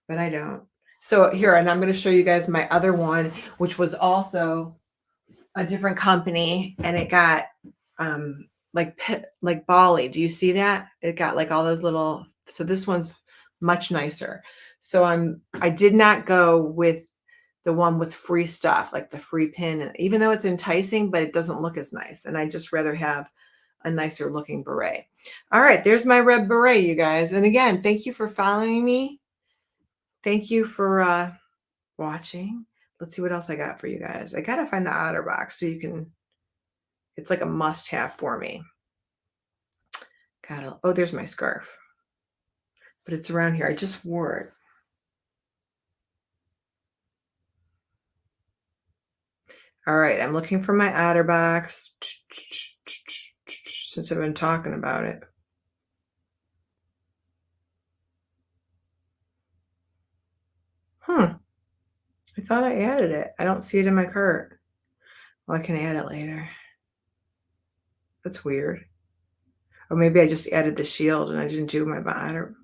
but I don't. So here, and I'm going to show you guys my other one, which was also a different company, and it got like Bali. Do you see that? It got like all those little, so this one's much nicer. So I did not go with the one with free stuff, like the free pin, even though it's enticing, but it doesn't look as nice. And I just rather have a nicer looking beret. All right, there's my red beret, you guys. And again, thank you for following me. Thank you for watching. let's see what else I got for you guys. I gotta find the Otterbox so you can, it's like a must have for me. Gotta, oh, there's my scarf. But it's around here. I just wore it. All right, I'm looking for my Otterbox since I've been talking about it. I thought I added it. I don't see it in my cart. Well, I can add it later. That's weird. Or maybe I just added the shield and I didn't do my bottom.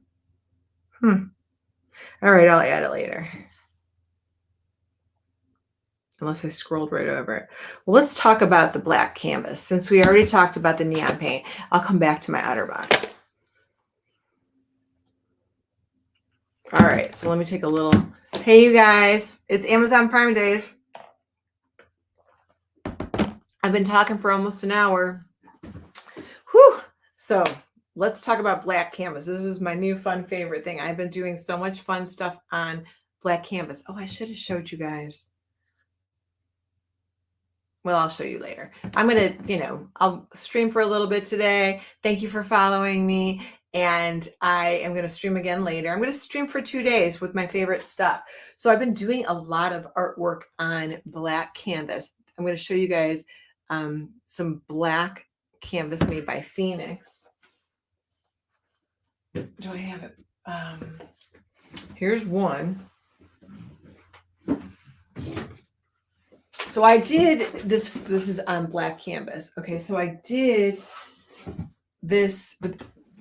All right, I'll add it later. Unless I scrolled right over it. Well, let's talk about the black canvas. Since we already talked about the neon paint, I'll come back to my Otterbox. All right, so let me take a little, hey you guys, it's Amazon Prime Days. I've been talking for almost an hour. Whew. So let's talk about black canvas. This is my new fun favorite thing. I've been doing so much fun stuff on black canvas. Oh, I should have showed you guys. Well, I'll show you later. I'm going to, I'll stream for a little bit today. Thank you for following me. And I am going to stream again later. I'm going to stream for 2 days with my favorite stuff. So I've been doing a lot of artwork on black canvas. I'm going to show you guys some black canvas made by Phoenix. Do I have it? Here's one. So I did this. This is on black canvas. Okay, so I did this.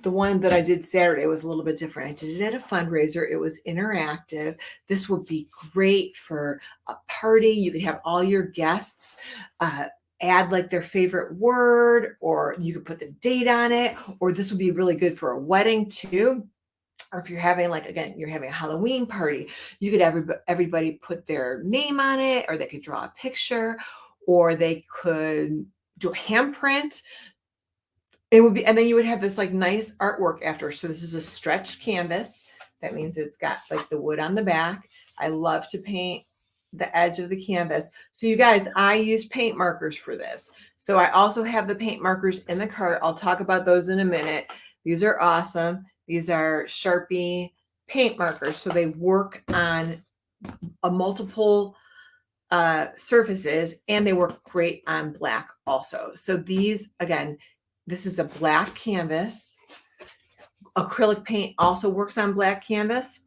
The one that I did Saturday was a little bit different. I did it at a fundraiser. It was interactive. This would be great for a party. You could have all your guests add like their favorite word, or you could put the date on it, or this would be really good for a wedding too. Or if you're having, like, again, you're having a Halloween party, you could everybody put their name on it, or they could draw a picture, or they could do a handprint. It would be, and then you would have this like nice artwork after. So this is a stretch canvas. That means it's got like the wood on the back. I love to paint the edge of the canvas. So you guys, I use paint markers for this. So I also have the paint markers in the cart. I'll talk about those in a minute. These are awesome. These are Sharpie paint markers. So they work on a multiple surfaces, and they work great on black also. So these, again, this is a black canvas. Acrylic paint also works on black canvas.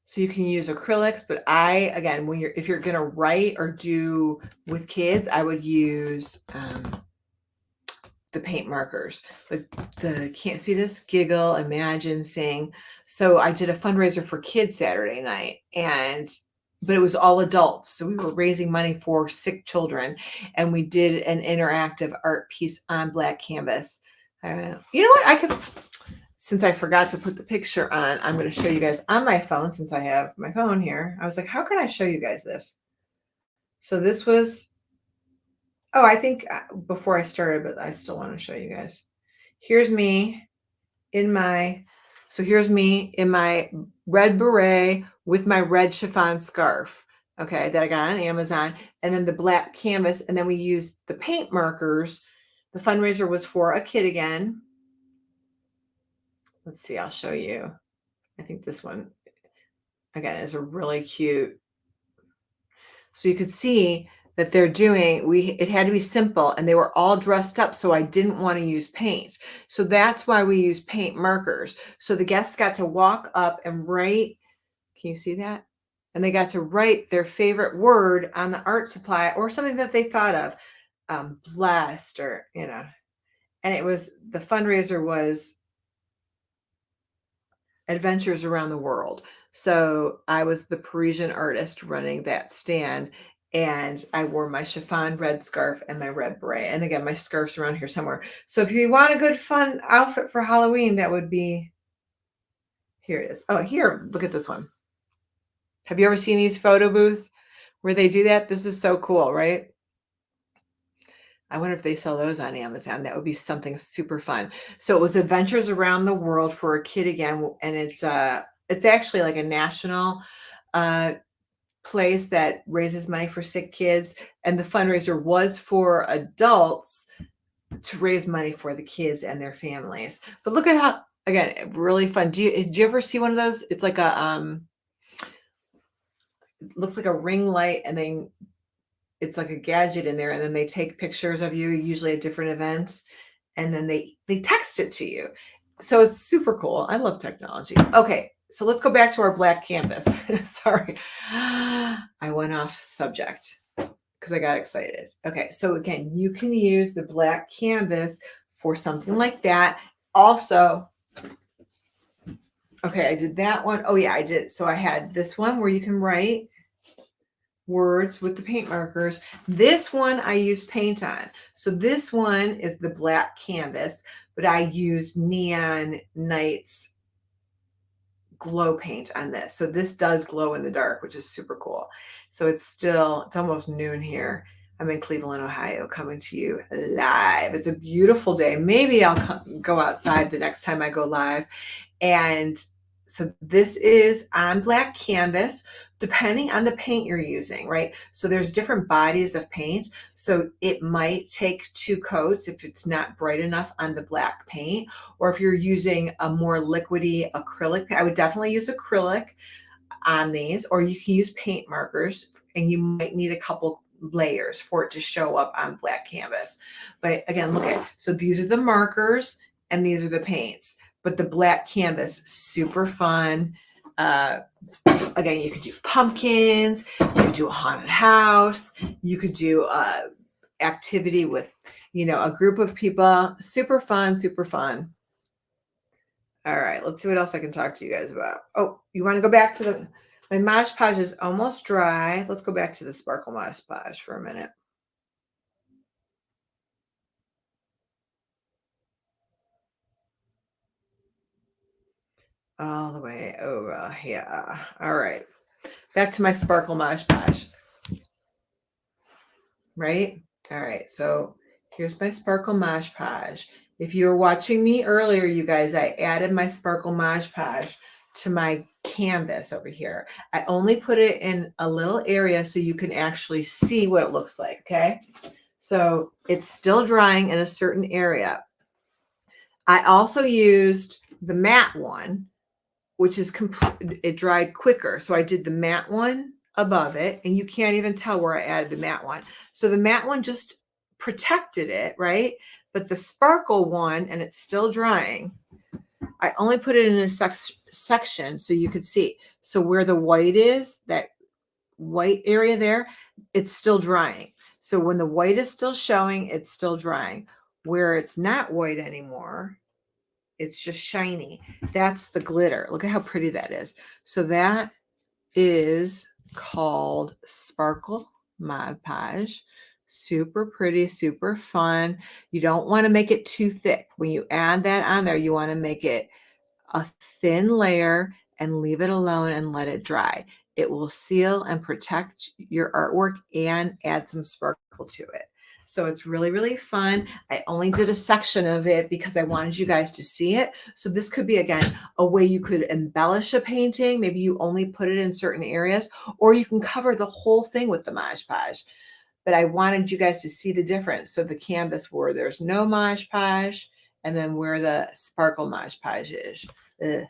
So you can use acrylics, but again, if you're going to write or do with kids, I would use the paint markers. Can't see this? Giggle, imagine, sing. So I did a fundraiser for kids Saturday night, but it was all adults. So we were raising money for sick children, and we did an interactive art piece on black canvas. You know what? Since I forgot to put the picture on, I'm going to show you guys on my phone, since I have my phone here. I was like, how can I show you guys this? So this was, oh, I think before I started, but I still want to show you guys. Here's me in my red beret with my red chiffon scarf, okay, that I got on Amazon, and then the black canvas, and then we used the paint markers. The fundraiser was for a kid again. Let's see, I'll show you. I think this one, again, is a really cute. So you could see that they're doing, it had to be simple, and they were all dressed up, so I didn't want to use paint. So that's why we use paint markers. So the guests got to walk up and write, can you see that? And they got to write their favorite word on the art supply, or something that they thought of, blessed, or, and it was, the fundraiser was Adventures Around the World. So I was the Parisian artist running that stand, and I wore my chiffon red scarf and my red beret. And again, my scarf's around here somewhere. So if you want a good fun outfit for Halloween, that would be, here it is. Oh, here, look at this one. Have you ever seen these photo booths where they do that? This is so cool, right? I wonder if they sell those on Amazon. That would be something super fun. So it was Adventures Around the World for a kid again, and it's actually like a national place that raises money for sick kids, and the fundraiser was for adults to raise money for the kids and their families. But look at how, again, really fun. Did you ever see one of those? It's like a it looks like a ring light, and then it's like a gadget in there, and then they take pictures of you, usually at different events, and then they text it to you. So it's super cool. I love technology. Okay, so let's go back to our black canvas. Sorry, I went off subject because I got excited. Okay, so again, you can use the black canvas for something like that. Also, okay, I did that one. Oh yeah, I did. So I had this one where you can write words with the paint markers. This one I use paint on. So this one is the black canvas, but I use Neon Nights glow paint on this. So this does glow in the dark, which is super cool. So it's almost noon here. I'm in Cleveland, Ohio, coming to you live. It's a beautiful day. Maybe I'll go outside the next time I go live. And so this is on black canvas, depending on the paint you're using, right? So there's different bodies of paint. So it might take 2 coats if it's not bright enough on the black paint, or if you're using a more liquidy acrylic paint. I would definitely use acrylic on these, or you can use paint markers, and you might need a couple layers for it to show up on black canvas. But again, look at, so these are the markers and these are the paints. But the black canvas, super fun. Again, you could do pumpkins, you could do a haunted house, you could do activity with, a group of people. Super fun, super fun. All right, let's see what else I can talk to you guys about. Oh, you want to go back to my Mod Podge is almost dry. Let's go back to the Sparkle Mod Podge for a minute. All the way over here. All right. Back to my Sparkle Mod Podge. Right? All right. So here's my Sparkle Mod Podge. If you were watching me earlier, you guys, I added my Sparkle Mod Podge to my canvas over here. I only put it in a little area so you can actually see what it looks like. Okay. So it's still drying in a certain area. I also used the matte one, which is it dried quicker. So I did the matte one above it, and you can't even tell where I added the matte one. So the matte one just protected it, right? But the sparkle one, and it's still drying, I only put it in a section so you could see. So where the white is, that white area there, it's still drying. So when the white is still showing, it's still drying. Where it's not white anymore, it's just shiny. That's the glitter. Look at how pretty that is. So that is called Sparkle Mod Podge. Super pretty, super fun. You don't want to make it too thick. When you add that on there, you want to make it a thin layer and leave it alone and let it dry. It will seal and protect your artwork and add some sparkle to it. So it's really, really fun. I only did a section of it because I wanted you guys to see it. So this could be, again, a way you could embellish a painting. Maybe you only put it in certain areas, or you can cover the whole thing with the Mod Podge. But I wanted you guys to see the difference. So the canvas where there's no Mod Podge, and then where the Sparkle Mod Podge is. And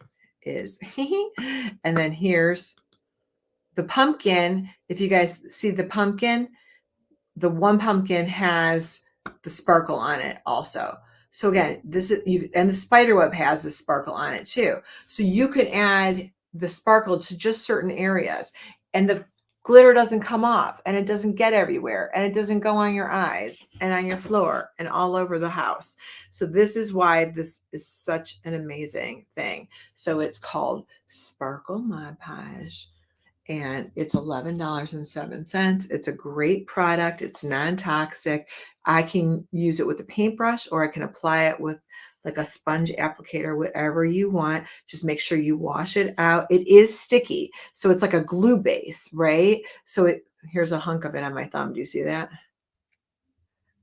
then here's the pumpkin. If you guys see the pumpkin, the one pumpkin has the sparkle on it also. So again, this is and the spider web has the sparkle on it too. So you could add the sparkle to just certain areas, and the glitter doesn't come off, and it doesn't get everywhere, and it doesn't go on your eyes and on your floor and all over the house. So this is why this is such an amazing thing. So it's called Sparkle Mod Podge, and it's $11.07. It's a great product. It's non-toxic. I can use it with a paintbrush, or I can apply it with like a sponge applicator, whatever you want. Just make sure you wash it out. It is sticky, so it's like a glue base, right? So here's a hunk of it on my thumb. Do you see that?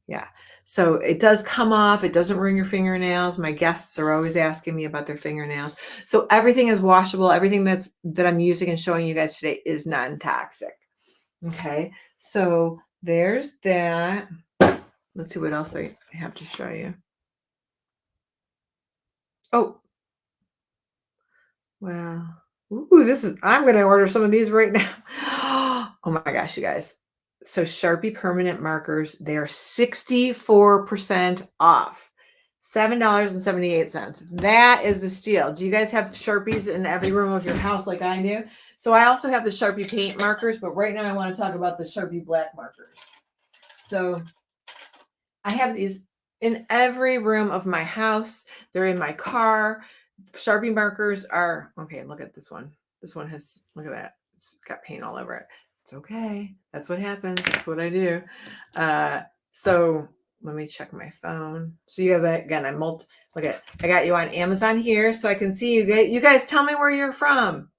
Yeah. So it does come off. It doesn't ruin your fingernails. My guests are always asking me about their fingernails. So everything is washable. Everything that I'm using and showing you guys today is non-toxic. Okay, so there's that. Let's see what else I have to show you. Oh, wow. Ooh, I'm going to order some of these right now. Oh my gosh, you guys. So Sharpie permanent markers, they're 64% off. $7.78. That is the steal. Do you guys have Sharpies in every room of your house like I do? So I also have the Sharpie paint markers, but right now I want to talk about the Sharpie black markers. So I have these in every room of my house. They're in my car. Sharpie markers are, okay, look at this one. This one has, look at that. It's got paint all over it. It's okay. That's what happens. That's what I do. So let me check my phone. So you guys, again, look at, I got you on Amazon here so I can see you guys. You guys tell me where you're from.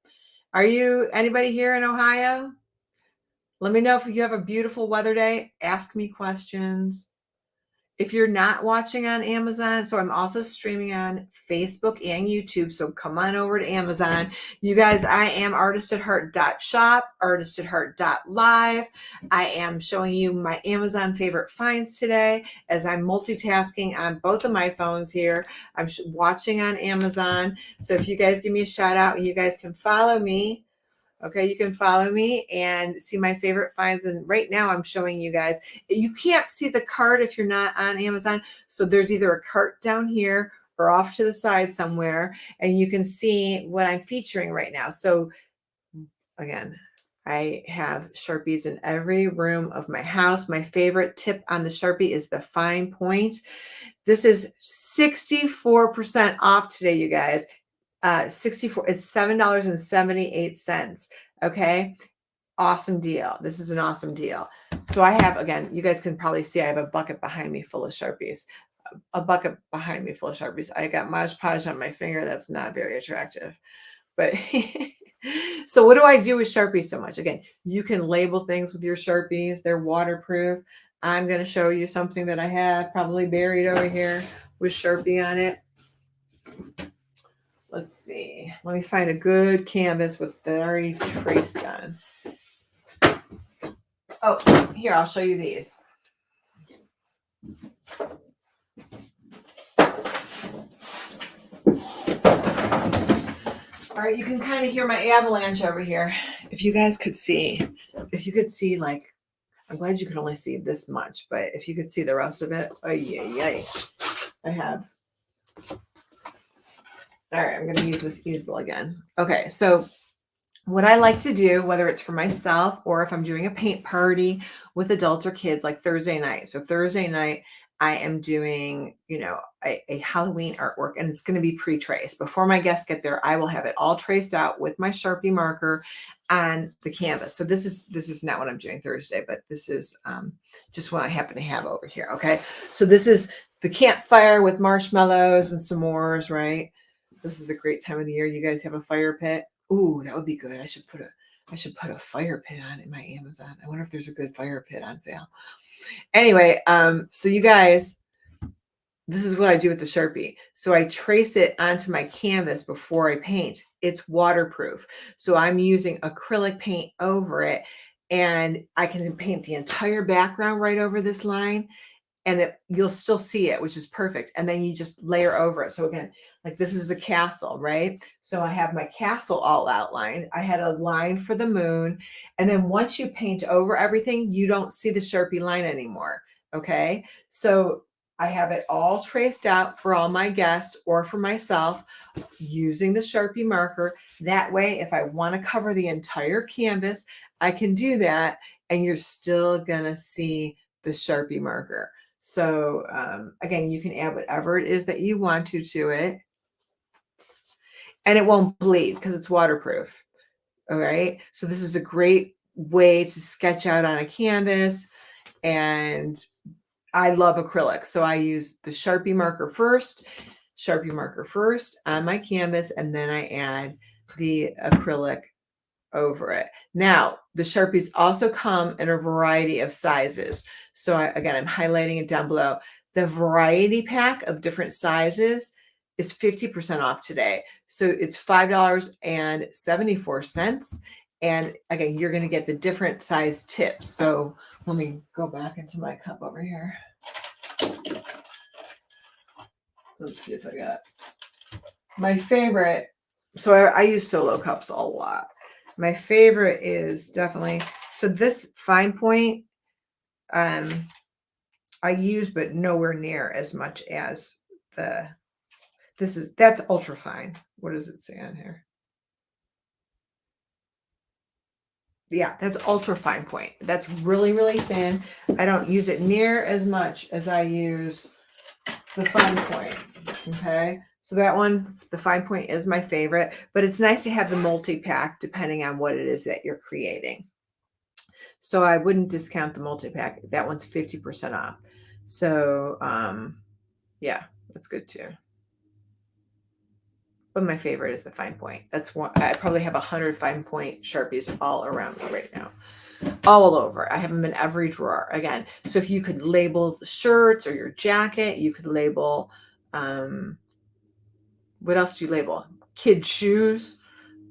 Are you anybody here in Ohio? Let me know if you have a beautiful weather day. Ask me questions. If you're not watching on Amazon, so I'm also streaming on Facebook and YouTube. So come on over to Amazon. You guys, I am artistatheart.shop, artistatheart.live. I am showing you my Amazon favorite finds today as I'm multitasking on both of my phones here. I'm watching on Amazon. So if you guys give me a shout out, you guys can follow me. Okay, you can follow me and see my favorite finds. And right now I'm showing you guys, you can't see the cart if you're not on Amazon. So there's either a cart down here or off to the side somewhere, and you can see what I'm featuring right now. So again, I have Sharpies in every room of my house. My favorite tip on the Sharpie is the fine point. This is 64% off today, you guys. 64, it's $7.78. Okay. Awesome deal. This is an awesome deal. So I have, again, you guys can probably see I have a bucket behind me full of Sharpies. A bucket behind me full of Sharpies. I got Modge Podge on my finger. That's not very attractive. But so what do I do with Sharpies so much? Again, you can label things with your Sharpies. They're waterproof. I'm going to show you something that I have probably buried over here with Sharpie on it. Let's see. Let me find a good canvas with that already traced on. Oh, here, I'll show you these. All right, you can kind of hear my avalanche over here. If you guys could see, like, I'm glad you could only see this much, but if you could see the rest of it, oh, yay. I have. All right, I'm going to use this easel again. Okay, so what I like to do, whether it's for myself or if I'm doing a paint party with adults or kids, like Thursday night. So Thursday night, I am doing, a Halloween artwork, and it's going to be pre-traced. Before my guests get there, I will have it all traced out with my Sharpie marker on the canvas. So this is not what I'm doing Thursday, but this is just what I happen to have over here. Okay, so this is the campfire with marshmallows and s'mores, right? This is a great time of the year. You guys have a fire pit. Ooh, that would be good. I should put a fire pit on in my Amazon. I wonder if there's a good fire pit on sale. Anyway, so you guys, this is what I do with the Sharpie. So I trace it onto my canvas before I paint. It's waterproof. So I'm using acrylic paint over it, and I can paint the entire background right over this line, and you'll still see it, which is perfect. And then you just layer over it. So again, like this is a castle, right? So I have my castle all outlined. I had a line for the moon. And then once you paint over everything, you don't see the Sharpie line anymore. Okay. So I have it all traced out for all my guests or for myself using the Sharpie marker. That way, if I want to cover the entire canvas, I can do that. And you're still going to see the Sharpie marker. So again, you can add whatever it is that you want to it. And it won't bleed because it's waterproof. All right. So this is a great way to sketch out on a canvas. And I love acrylic. So I use the Sharpie marker first on my canvas. And then I add the acrylic over it. Now, the Sharpies also come in a variety of sizes. So again, I'm highlighting it down below. The variety pack of different sizes is 50% off today. So it's $5.74. And again, you're going to get the different size tips. So let me go back into my cup over here. Let's see if I got my favorite. So I use solo cups a lot. My favorite is definitely, so this fine point, I use, but nowhere near as much as that's ultra fine. What does it say on here? Yeah, that's ultra fine point. That's really, really thin. I don't use it near as much as I use the fine point. Okay. So that one, the fine point is my favorite, but it's nice to have the multi-pack depending on what it is that you're creating. So I wouldn't discount the multi-pack. That one's 50% off. So yeah, that's good too. But my favorite is the fine point. That's one. I probably have 100 fine point Sharpies all around me right now. All over. I have them in every drawer. Again, so if you could label the shirts or your jacket, you could label, what else do you label? Kids' shoes.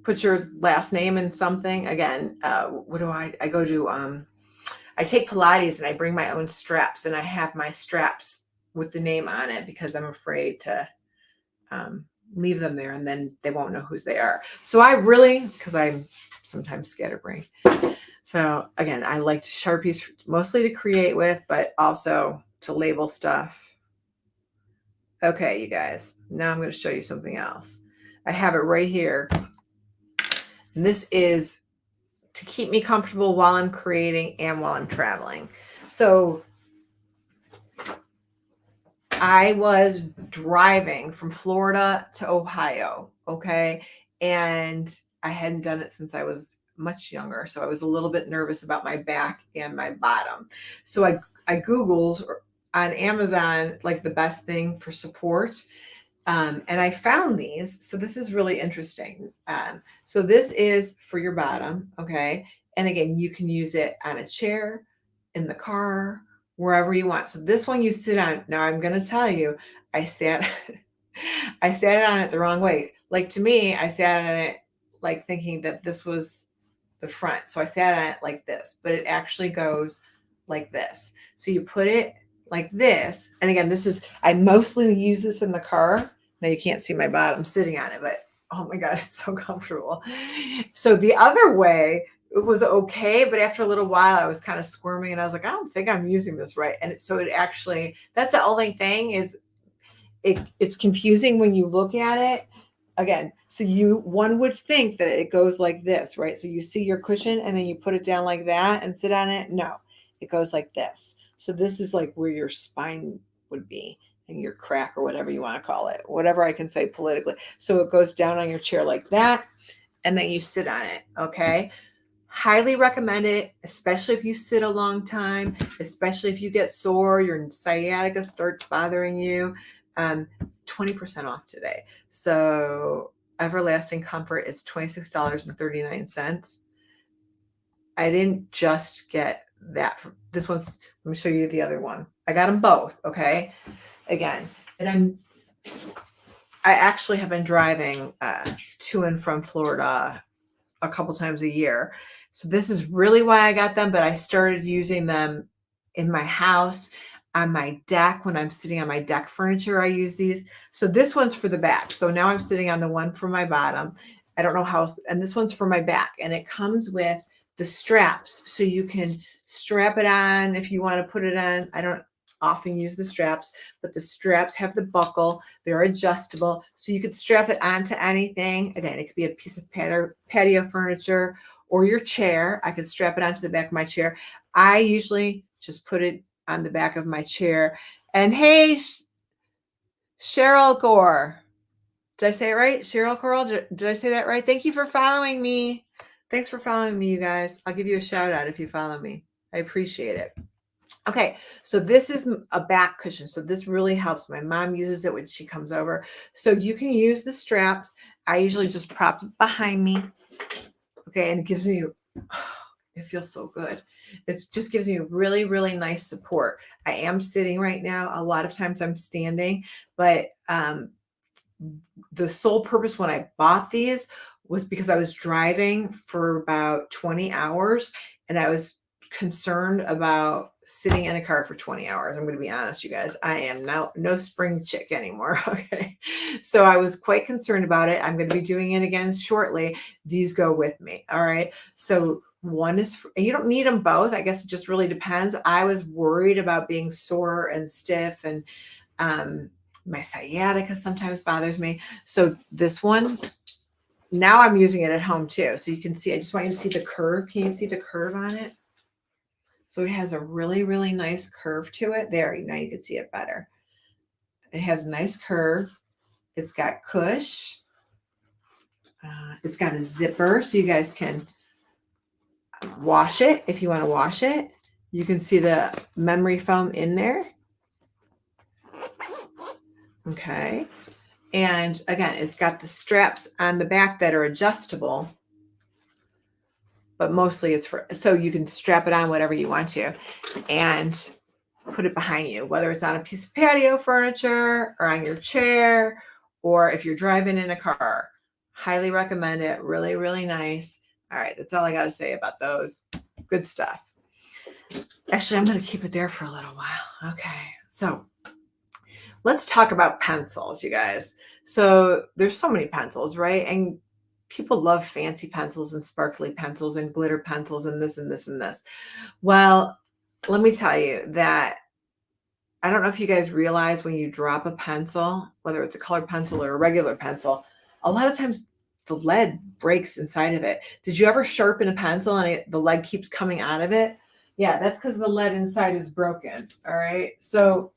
Put your last name in something. Again, what do I go to, I take Pilates and I bring my own straps, and I have my straps with the name on it because I'm afraid to leave them there and then they won't know whose they are. So I really, because I'm sometimes scatterbrained. So again, I like Sharpies mostly to create with, but also to label stuff. Okay, you guys, now I'm going to show you something else. I have it right here. And this is to keep me comfortable while I'm creating and while I'm traveling. So I was driving from Florida to Ohio, okay? And I hadn't done it since I was much younger. So I was a little bit nervous about my back and my bottom. So I Googled on Amazon, like the best thing for support. And I found these. So this is really interesting. So this is for your bottom, okay? And again, you can use it on a chair, in the car, wherever you want. So this one you sit on. Now I'm going to tell you, I sat on it the wrong way. Like to me, I sat on it like thinking that this was the front. So I sat on it like this, but it actually goes like this. So you put it like this. And again, I mostly use this in the car. Now you can't see my bottom sitting on it, but oh my God, it's so comfortable. So the other way, it was okay, but after a little while I was kind of squirming and I was like, I don't think I'm using this right. And so it actually, that's the only thing is it's confusing when you look at it. Again, so one would think that it goes like this, right? So you see your cushion and then you put it down like that and sit on it. No, it goes like this. So this is like where your spine would be and your crack or whatever you want to call it, whatever I can say politically. So it goes down on your chair like that and then you sit on it, okay? Highly recommend it, especially if you sit a long time, especially if you get sore, your sciatica starts bothering you. 20% off today. So Everlasting Comfort is $26.39. I didn't just get that. This one's, let me show you the other one. I got them both, okay? Again, and I actually have been driving to and from Florida a couple times a year. So this is really why I got them, but I started using them in my house, on my deck. When I'm sitting on my deck furniture, I use these. So this one's for the back. So now I'm sitting on the one for my bottom. I don't know how else, and this one's for my back. And it comes with the straps. So you can strap it on if you want to put it on. I don't often use the straps, but the straps have the buckle. They're adjustable. So you could strap it onto anything. Again, it could be a piece of patio furniture or your chair. I could strap it onto the back of my chair. I usually just put it on the back of my chair. And hey, Cheryl Gore. Did I say it right? Cheryl Coral? Did I say that right? Thank you for following me. Thanks for following me, you guys. I'll give you a shout out if you follow me. I appreciate it. Okay, so this is a back cushion. So this really helps. My mom uses it when she comes over. So you can use the straps. I usually just prop it behind me. Okay, and it gives me, it feels so good. It just gives me really, really nice support. I am sitting right now. A lot of times I'm standing, but the sole purpose when I bought these was because I was driving for about 20 hours and I was concerned about sitting in a car for 20 hours. I'm going to be honest, you guys. I am now no spring chick anymore. Okay. So I was quite concerned about it. I'm going to be doing it again shortly. These go with me. All right. So one is, and you don't need them both. I guess it just really depends. I was worried about being sore and stiff, and my sciatica sometimes bothers me. So this one, now I'm using it at home too. So you can see, I just want you to see the curve. Can you see the curve on it? So it has a really, really nice curve to it. There, now you can see it better. It has a nice curve. It's got cush. It's got a zipper so you guys can wash it if you want to wash it. You can see the memory foam in there. Okay. And again, it's got the straps on the back that are adjustable, but mostly it's for, so you can strap it on whatever you want to and put it behind you, whether it's on a piece of patio furniture or on your chair, or if you're driving in a car. Highly recommend it. Really, really nice. All right. That's all I got to say about those. Good stuff. Actually, I'm going to keep it there for a little while. Okay. So let's talk about pencils, you guys. So there's so many pencils, right? And people love fancy pencils and sparkly pencils and glitter pencils and this and this and this. Well, let me tell you that I don't know if you guys realize when you drop a pencil, whether it's a colored pencil or a regular pencil, a lot of times the lead breaks inside of it. Did you ever sharpen a pencil and the lead keeps coming out of it? Yeah, that's because the lead inside is broken. All right. So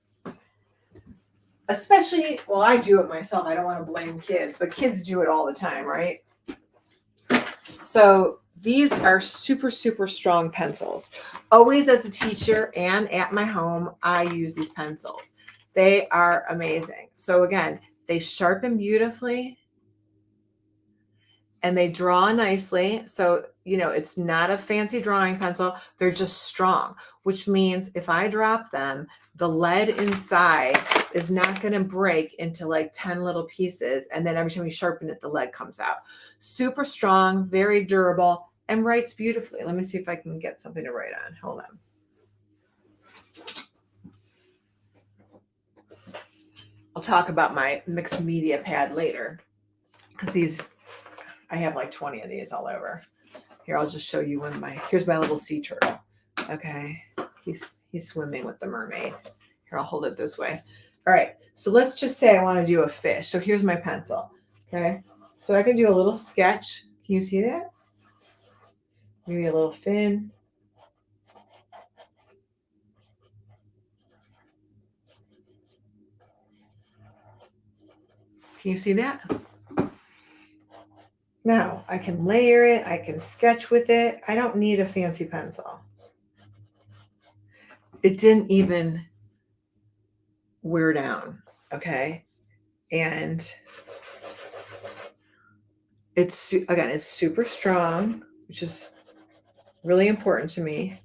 especially, well, I do it myself. I don't want to blame kids, but kids do it all the time, right? So these are super, super strong pencils. Always as a teacher and at my home, I use these pencils. They are amazing. So again, they sharpen beautifully and they draw nicely. So, you know, it's not a fancy drawing pencil. They're just strong, which means if I drop them, the lead inside is not going to break into like 10 little pieces. And then every time you sharpen it, the lead comes out. Super strong, very durable, and writes beautifully. Let me see if I can get something to write on. Hold on. I'll talk about my mixed media pad later because these, I have like 20 of these all over. Here, I'll just show you one of my, here's my little sea turtle. Okay. He's swimming with the mermaid. Here, I'll hold it this way. All right. So let's just say I want to do a fish. So here's my pencil. Okay. So I can do a little sketch. Can you see that? Maybe a little fin. Can you see that? Now I can layer it. I can sketch with it. I don't need a fancy pencil. It didn't even wear down. Okay. And it's, again, it's super strong, which is really important to me.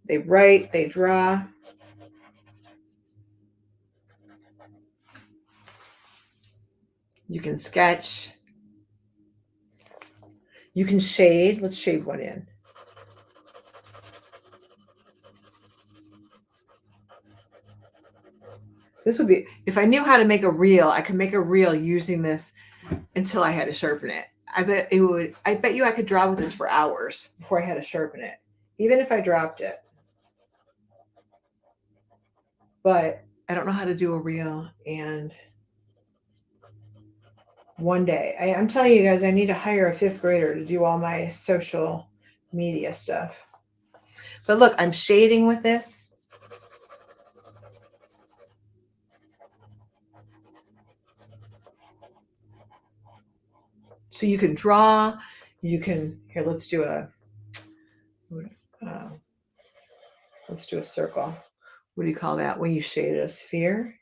They write, they draw. You can sketch. You can shade. Let's shade one in. This would be, if I knew how to make a reel, I could make a reel using this until I had to sharpen it. I bet you I could draw with this for hours before I had to sharpen it, even if I dropped it. But I don't know how to do a reel. And one day, I'm telling you guys, I need to hire a 5th grader to do all my social media stuff. But look, I'm shading with this. So you can draw, you can, here, let's do a circle. What do you call that when you shade a sphere?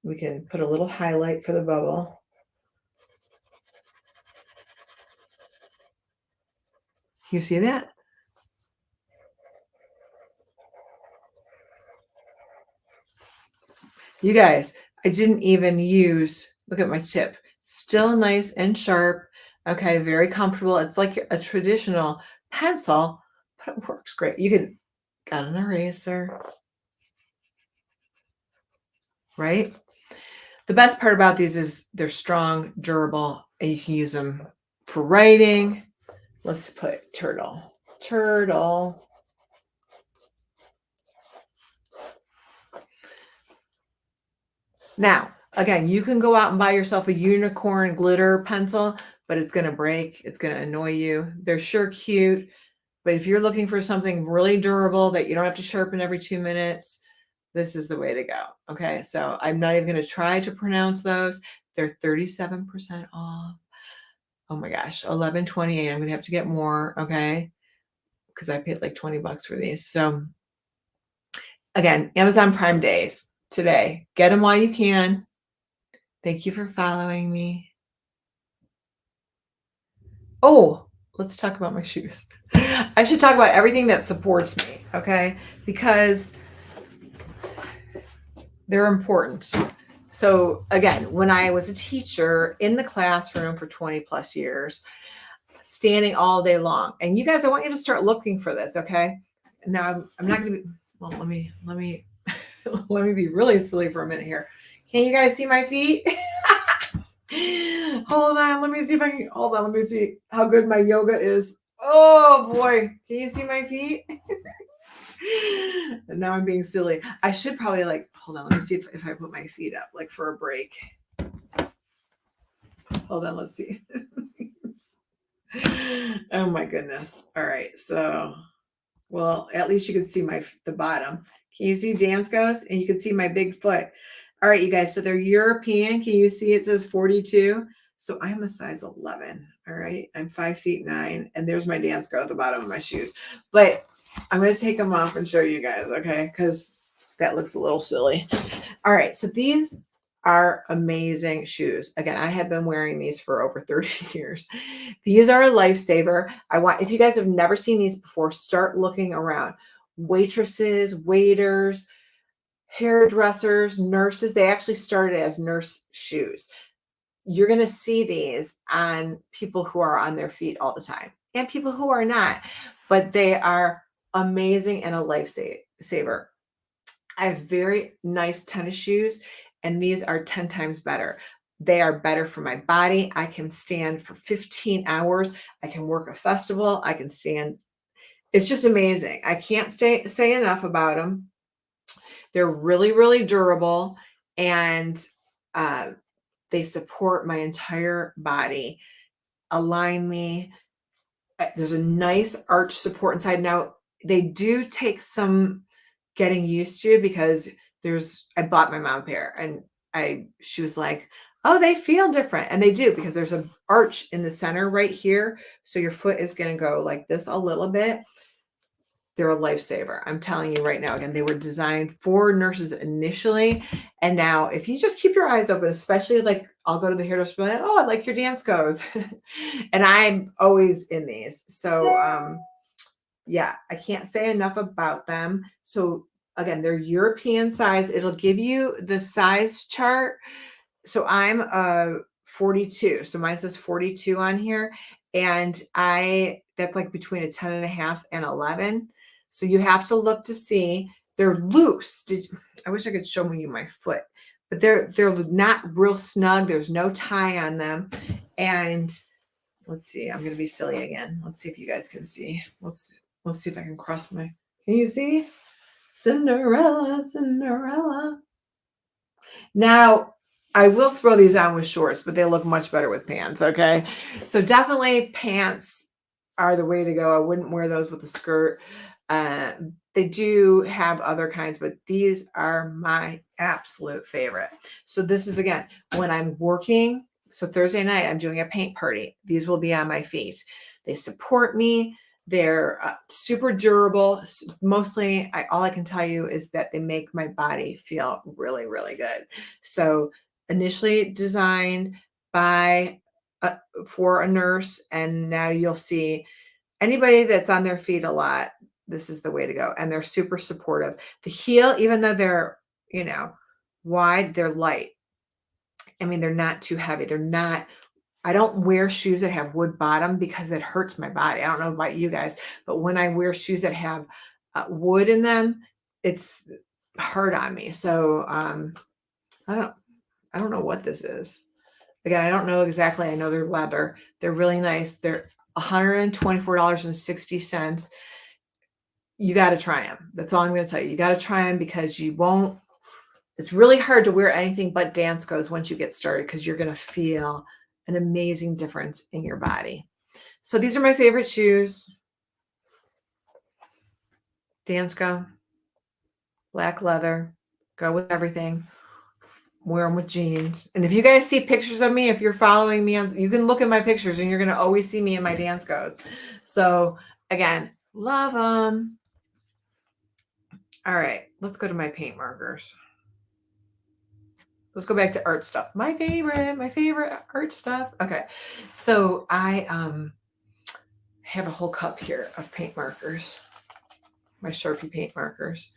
We can put a little highlight for the bubble. You see that? You guys, I didn't even use, look at my tip, still nice and sharp. Okay, very comfortable. It's like a traditional pencil, but it works great. You can, got an eraser, right? The best part about these is they're strong, durable, and you can use them for writing. Let's put turtle. Turtle. Now, again, you can go out and buy yourself a unicorn glitter pencil, but it's going to break. It's going to annoy you. They're sure cute, but if you're looking for something really durable that you don't have to sharpen every 2 minutes, this is the way to go. Okay, so I'm not even going to try to pronounce those. They're 37% off. Oh my gosh, 11.28. I'm going to have to get more, okay? Because I paid like 20 bucks for these. So again, Amazon Prime Days today. Get them while you can. Thank you for following me. Oh, let's talk about my shoes. I should talk about everything that supports me, okay? Because they're important. So again, when I was a teacher in the classroom for 20 plus years, standing all day long, and you guys, I want you to start looking for this, okay? Now I'm not going to be, well, let me let me be really silly for a minute here. Can you guys see my feet? Hold on, let me see if I can, hold on, let me see how good my yoga is. Oh boy, can you see my feet? And now I'm being silly. I should probably like, hold on, let me see if I put my feet up like for a break. Hold on, let's see. Oh my goodness. All right, so, well, at least you can see the bottom. Can you see Dance goes? And you can see my big foot. All right, you guys, so they're European. Can you see it says 42? So I'm a size 11. All right, I'm 5'9", and there's my Dance go at the bottom of my shoes. But I'm going to take them off and show you guys, okay? Because that looks a little silly. All right, so these are amazing shoes. Again, I have been wearing these for over 30 years. These are a lifesaver. If you guys have never seen these before, start looking around. Waitresses, waiters, hairdressers, nurses, they actually started as nurse shoes. You're going to see these on people who are on their feet all the time and people who are not, but they are amazing and a lifesaver. I have very nice tennis shoes, and these are 10 times better. They are better for my body. I can stand for 15 hours. I can work a festival. I can stand. It's just amazing. I can't say enough about them. They're really, really durable, and they support my entire body, align me. There's a nice arch support inside. Now, they do take some getting used to because I bought my mom a pair, and she was like, oh, they feel different. And they do, because there's an arch in the center right here. So your foot is going to go like this a little bit. They're a lifesaver. I'm telling you right now. Again, they were designed for nurses initially. And now if you just keep your eyes open, especially like I'll go to the hairdresser and be like, oh, I like your Dance goes. And I'm always in these. So yeah, I can't say enough about them. So again, they're European size. It'll give you the size chart. So I'm a 42. So mine says 42 on here. And that's like between a 10 and a half and 11. So you have to look to see. They're loose. I wish I could show you my foot, but they're not real snug. There's no tie on them. And let's see, I'm going to be silly again. Let's see if you guys can see. Let's see if I can cross can you see? Cinderella, Cinderella. Now, I will throw these on with shorts, but they look much better with pants, okay? So definitely pants are the way to go. I wouldn't wear those with a skirt. They do have other kinds, but these are my absolute favorite. So this is, again, when I'm working. So Thursday night, I'm doing a paint party. These will be on my feet. They support me. They're super durable. Mostly, all I can tell you is that they make my body feel really, really good. So initially designed for a nurse, and now you'll see anybody that's on their feet a lot, this is the way to go. And they're super supportive. The heel, even though they're, wide, they're light. I mean, they're not too heavy. They're not, I don't wear shoes that have wood bottom because it hurts my body. I don't know about you guys, but when I wear shoes that have wood in them, it's hard on me. So I don't know what this is. Again, I don't know exactly. I know they're leather. They're really nice. They're $124.60. You got to try them. That's all I'm going to tell you. You got to try them because you won't. It's really hard to wear anything but dance goes once you get started because you're going to feel an amazing difference in your body. So these are my favorite shoes. Dansko, black leather, go with everything. Wear them with jeans. And if you guys see pictures of me, if you're following me on, you can look at my pictures and you're going to always see me in my Danskos. So again, love them. All right, let's go to my paint markers. Let's go back to art stuff. My favorite art stuff. Okay. So I have a whole cup here of paint markers. My Sharpie paint markers.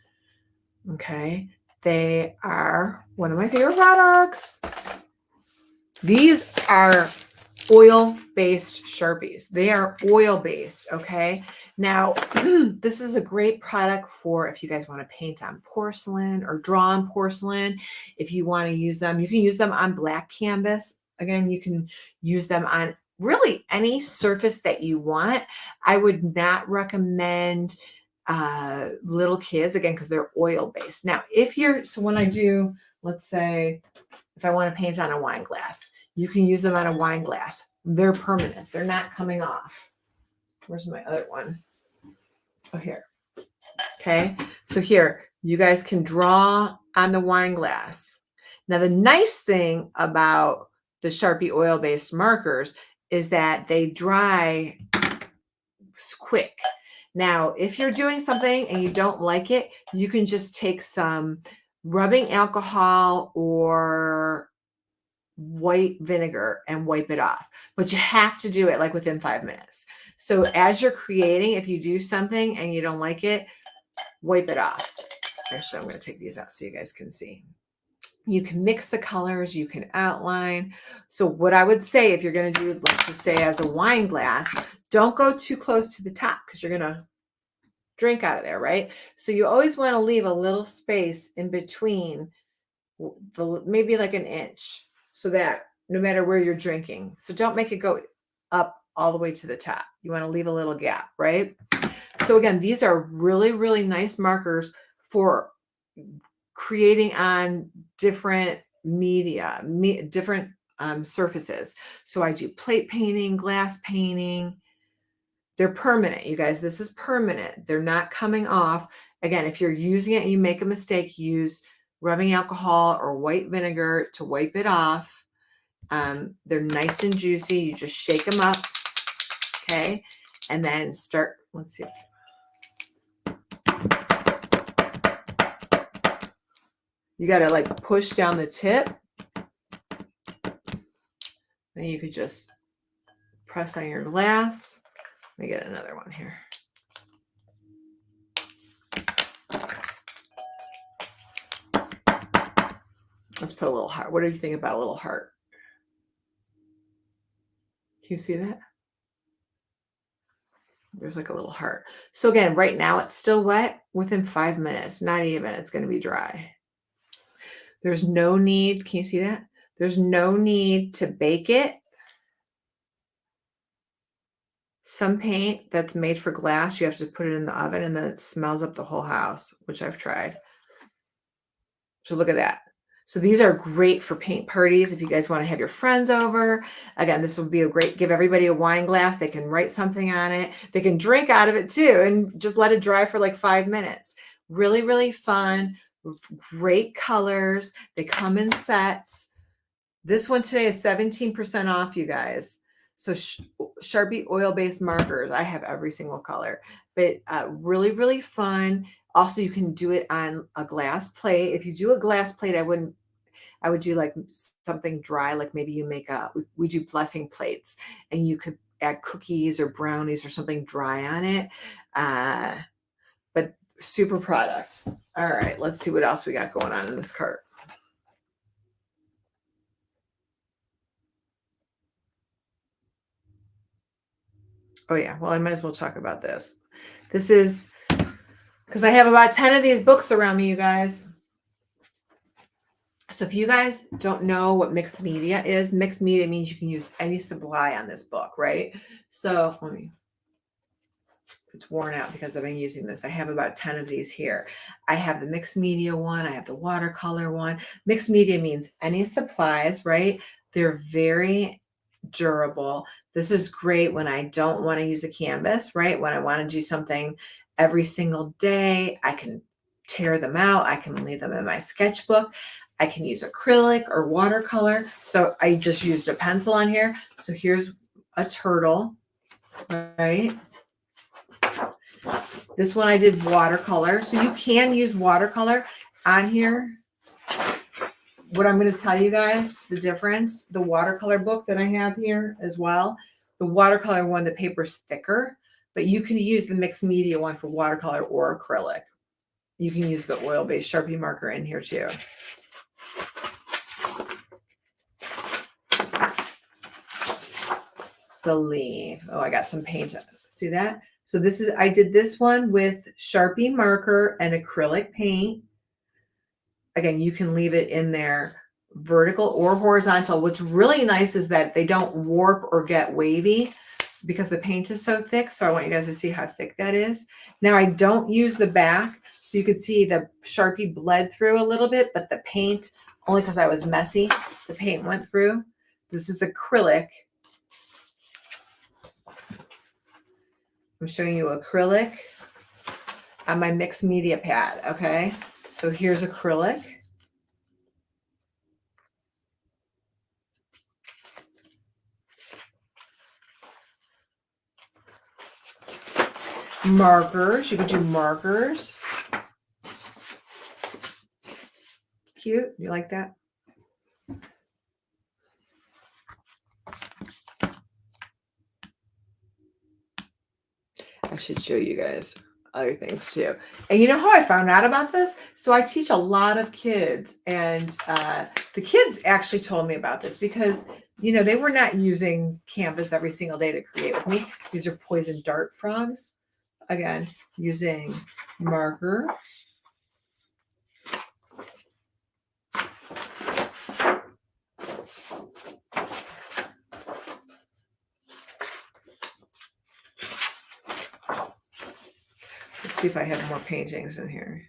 Okay. They are one of my favorite products. These are oil-based Sharpies. They are oil-based, okay? Now, this is a great product for if you guys want to paint on porcelain or draw on porcelain. If you want to use them, you can use them on black canvas. Again, you can use them on really any surface that you want. I would not recommend little kids, again, because they're oil-based. Now, so when I do, let's say, if I want to paint on a wine glass, you can use them on a wine glass. They're permanent. They're not coming off. Where's my other one? Oh, here. Okay. So here, you guys can draw on the wine glass. Now, the nice thing about the Sharpie oil-based markers is that they dry quick. Now, if you're doing something and you don't like it, you can just take some rubbing alcohol or white vinegar and wipe it off. But you have to do it like within 5 minutes. So as you're creating, if you do something and you don't like it, wipe it off. Actually, I'm going to take these out so you guys can see. You can mix the colors, you can outline. So what I would say, if you're going to do, let's just say as a wine glass, don't go too close to the top because you're going to drink out of there, right? So you always want to leave a little space in between, maybe like an inch, so that no matter where you're drinking. So don't make it go up all the way to the top. You want to leave a little gap, right? So again, these are really, really nice markers for creating on different media, different surfaces. So I do plate painting, glass painting. They're permanent, you guys. This is permanent. They're not coming off. Again, if you're using it and you make a mistake, use rubbing alcohol or white vinegar to wipe it off. They're nice and juicy. You just shake them up, okay? And then start, let's see. You got to like push down the tip. Then you could just press on your glass. Let me get another one here. Let's put a little heart. What do you think about a little heart? Can you see that? There's like a little heart. So again, right now it's still wet. Within 5 minutes, not even, it's going to be dry. There's no need. Can you see that? There's no need to bake it. Some paint that's made for glass, you have to put it in the oven and then it smells up the whole house, which I've tried. So look at that. So these are great for paint parties if you guys want to have your friends over. Again, this will be a great, give everybody a wine glass. They can write something on it. They can drink out of it too and just let it dry for like 5 minutes. Really, really fun. Great colors. They come in sets. This one today is 17% off, you guys. So Sharpie oil-based markers. I have every single color, but really, really fun. Also, you can do it on a glass plate. If you do a glass plate, I would do like something dry, like maybe you make we do blessing plates and you could add cookies or brownies or something dry on it. But super product. All right, let's see what else we got going on in this cart. Oh yeah, well, I might as well talk about this. This is, because I have about 10 of these books around me, you guys. So if you guys don't know what mixed media is, mixed media means you can use any supply on this book, right? So let me, it's worn out because I've been using this. I have about 10 of these here. I have the mixed media one. I have the watercolor one. Mixed media means any supplies, right? They're very durable. This is great when I don't want to use a canvas, right? When I want to do something every single day, I can tear them out. I can leave them in my sketchbook. I can use acrylic or watercolor. So I just used a pencil on here. So here's a turtle, right? This one I did watercolor. So you can use watercolor on here. What I'm going to tell you guys, the difference, the watercolor book that I have here as well, the watercolor one, the paper's thicker, but you can use the mixed media one for watercolor or acrylic. You can use the oil-based Sharpie marker in here too. Believe. Oh, I got some paint. See that? So this is, I did this one with Sharpie marker and acrylic paint. Again, you can leave it in there vertical or horizontal. What's really nice is that they don't warp or get wavy because the paint is so thick. So I want you guys to see how thick that is. Now I don't use the back. So you could see the Sharpie bled through a little bit, but the paint, only because I was messy, the paint went through. This is acrylic. I'm showing you acrylic on my mixed media pad, okay? So here's acrylic. Markers, you could do markers. Cute, you like that? I should show you guys other things too. And you know how I found out about this? So I teach a lot of kids, and the kids actually told me about this because, you know, they were not using canvas every single day to create with me. These are poison dart frogs. Again, using marker. Let's see if I have more paintings in here.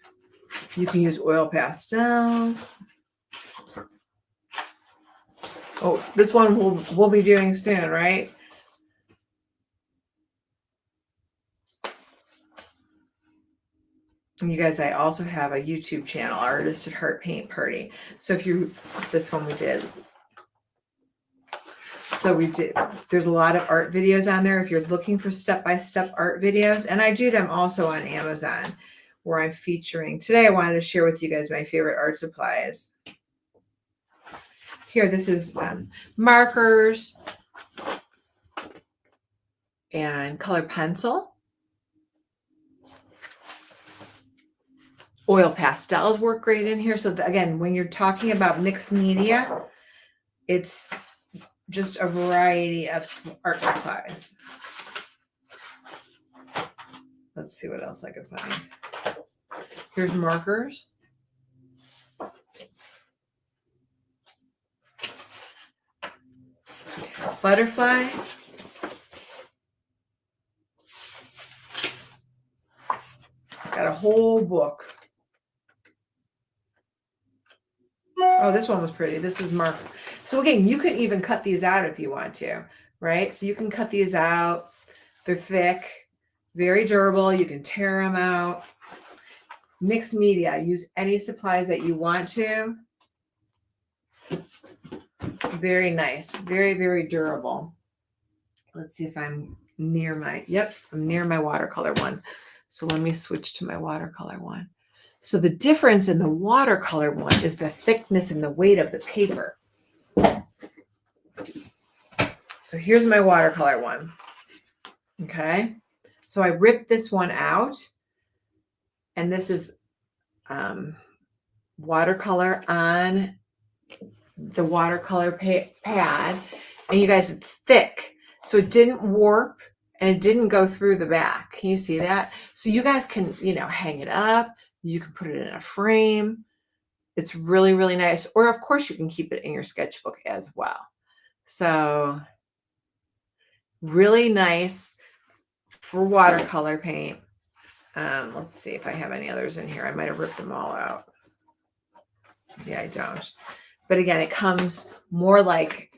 You can use oil pastels. Oh, this one we'll be doing soon, right? And you guys, I also have a YouTube channel, Artist at Heart Paint Party. So if you, this one we did. So we did, there's a lot of art videos on there if you're looking for step-by-step art videos. And I do them also on Amazon where I'm featuring. Today I wanted to share with you guys my favorite art supplies. Here, this is markers and colored pencil. Oil pastels work great in here. So again, when you're talking about mixed media, it's just a variety of art supplies. Let's see what else I can find. Here's markers. Butterfly. Got a whole book. Oh, this one was pretty. This is marker. So again, you can even cut these out if you want to, right? So you can cut these out. They're thick, very durable. You can tear them out. Mixed media. Use any supplies that you want to. Very nice. Very, very durable. Let's see if I'm near my, yep, I'm near my watercolor one. So let me switch to my watercolor one. So the difference in the watercolor one is the thickness and the weight of the paper. So here's my watercolor one. Okay. So I ripped this one out, and this is watercolor on the watercolor pad. And you guys, it's thick. So it didn't warp and it didn't go through the back. Can you see that? So you guys can, hang it up. You can put it in a frame. It's really, really nice. Or of course you can keep it in your sketchbook as well. So really nice for watercolor paint. Let's see if I have any others in here. I might have ripped them all out. Yeah, I don't. But again, it comes more like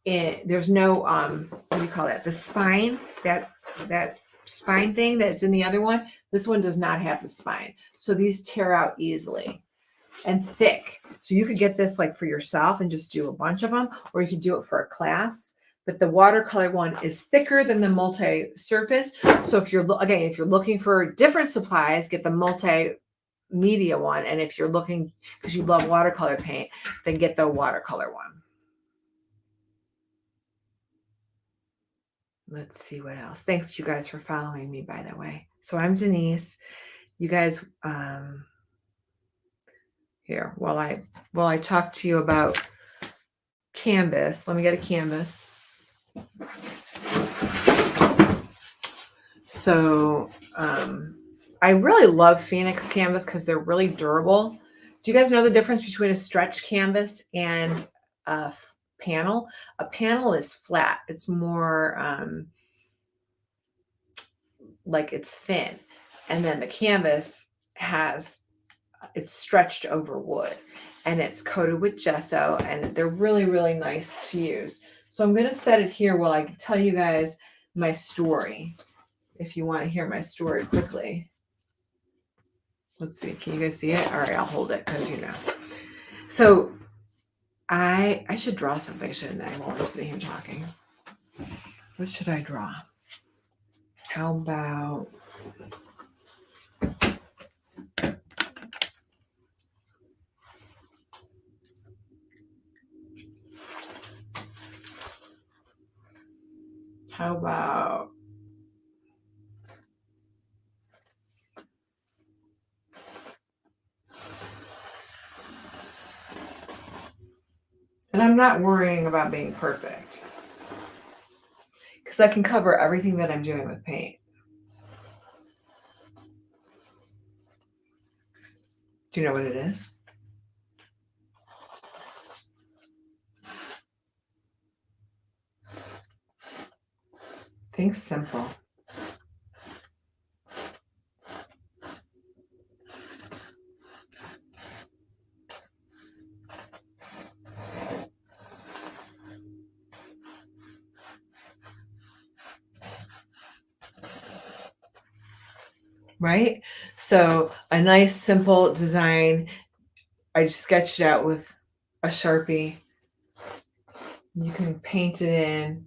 there's no, what do you call that? The spine, that spine thing that's in the other one. This one does not have the spine. So these tear out easily and thick. So you could get this like for yourself and just do a bunch of them, or you could do it for a class. But the watercolor one is thicker than the multi-surface. So if you're looking for different supplies, get the multimedia one. And if you're looking, because you love watercolor paint, then get the watercolor one. Let's see what else. Thanks you guys for following me, by the way. So I'm Denyse. You guys, here, while I talk to you about canvas, let me get a canvas. So I really love Phoenix canvas because they're really durable. Do you guys know the difference between a stretch canvas and a panel? A panel is flat. It's more like it's thin. And then the canvas it's stretched over wood and it's coated with gesso, and they're really, really nice to use. So I'm going to set it here while I tell you guys my story. If you want to hear my story quickly. Let's see. Can you guys see it? All right, I'll hold it because So I should draw something, shouldn't I? While I'm sitting here talking. What should I draw? How about and I'm not worrying about being perfect because I can cover everything that I'm doing with paint. Do you know what it is? Think simple. Right? So a nice simple design. I just sketched it out with a Sharpie. You can paint it in.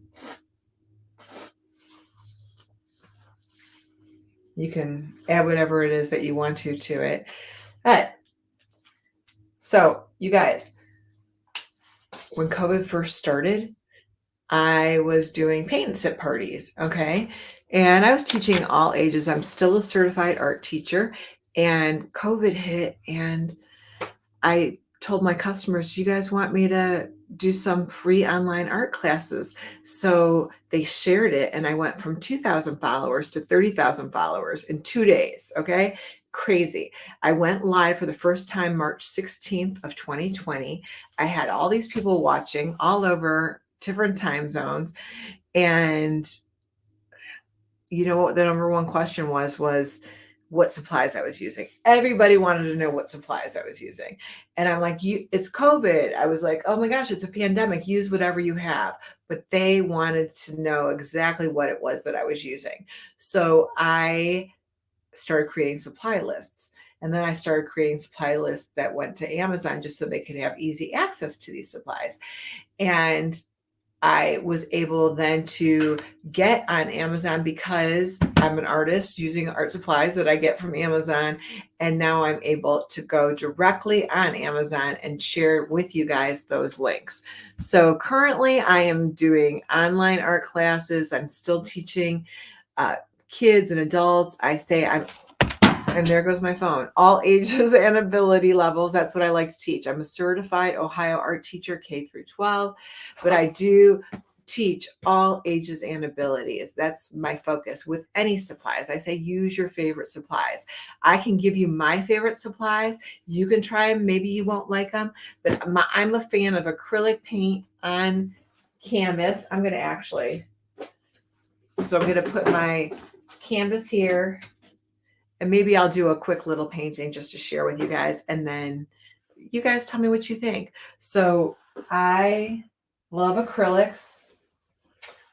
You can add whatever it is that you want to it. All right. So you guys, when COVID first started, I was doing paint and sip parties. Okay. And I was teaching all ages. I'm still a certified art teacher, and COVID hit, and I told my customers, you guys want me to do some free online art classes? So they shared it, and I went from 2,000 followers to 30,000 followers in 2 days. Okay. Crazy. I went live for the first time March 16th of 2020. I had all these people watching all over different time zones. And you know what the number one question was what supplies I was using. Everybody wanted to know what supplies I was using. And I'm like, it's COVID. I was like, oh my gosh, it's a pandemic. Use whatever you have. But they wanted to know exactly what it was that I was using. So I started creating supply lists. And then I started creating supply lists that went to Amazon just so they could have easy access to these supplies. And I was able then to get on Amazon because I'm an artist using art supplies that I get from Amazon. And now I'm able to go directly on Amazon and share with you guys those links. So currently I am doing online art classes. I'm still teaching kids and adults. And there goes my phone, all ages and ability levels. That's what I like to teach. I'm a certified Ohio art teacher, K through 12, but I do teach all ages and abilities. That's my focus with any supplies. I say use your favorite supplies. I can give you my favorite supplies. You can try them. Maybe you won't like them, but I'm a fan of acrylic paint on canvas. I'm going to put my canvas here, and maybe I'll do a quick little painting just to share with you guys, and then you guys tell me what you think. So I love acrylics.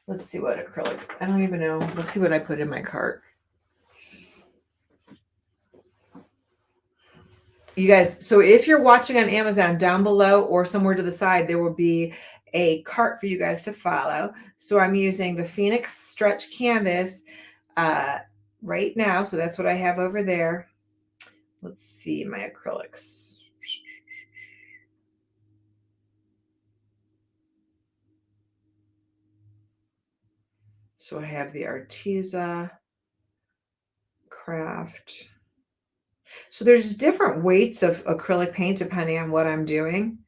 Let's see what acrylic, I don't even know. Let's see what I put in my cart. You guys, so if you're watching on Amazon, down below or somewhere to the side, there will be a cart for you guys to follow. So I'm using the Phoenix Stretch Canvas right now. So that's what I have over there. Let's see my acrylics. So I have the Arteza Craft. So there's different weights of acrylic paint depending on what I'm doing.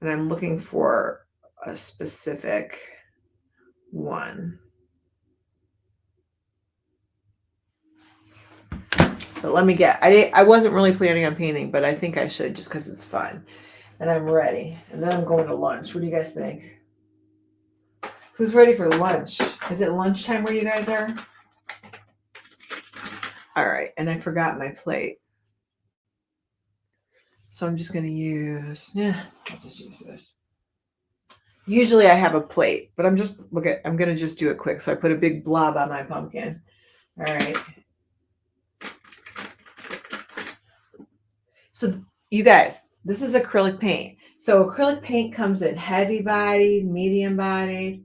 And I'm looking for a specific one. But let me get, I wasn't really planning on painting, but I think I should just because it's fun. And I'm ready. And then I'm going to lunch. What do you guys think? Who's ready for lunch? Is it lunchtime where you guys are? All right. And I forgot my plate. So I'm just going to use, I'll just use this. Usually I have a plate, but I'm going to just do it quick. So I put a big blob on my pumpkin. All right. So you guys, this is acrylic paint. So acrylic paint comes in heavy bodied, medium bodied,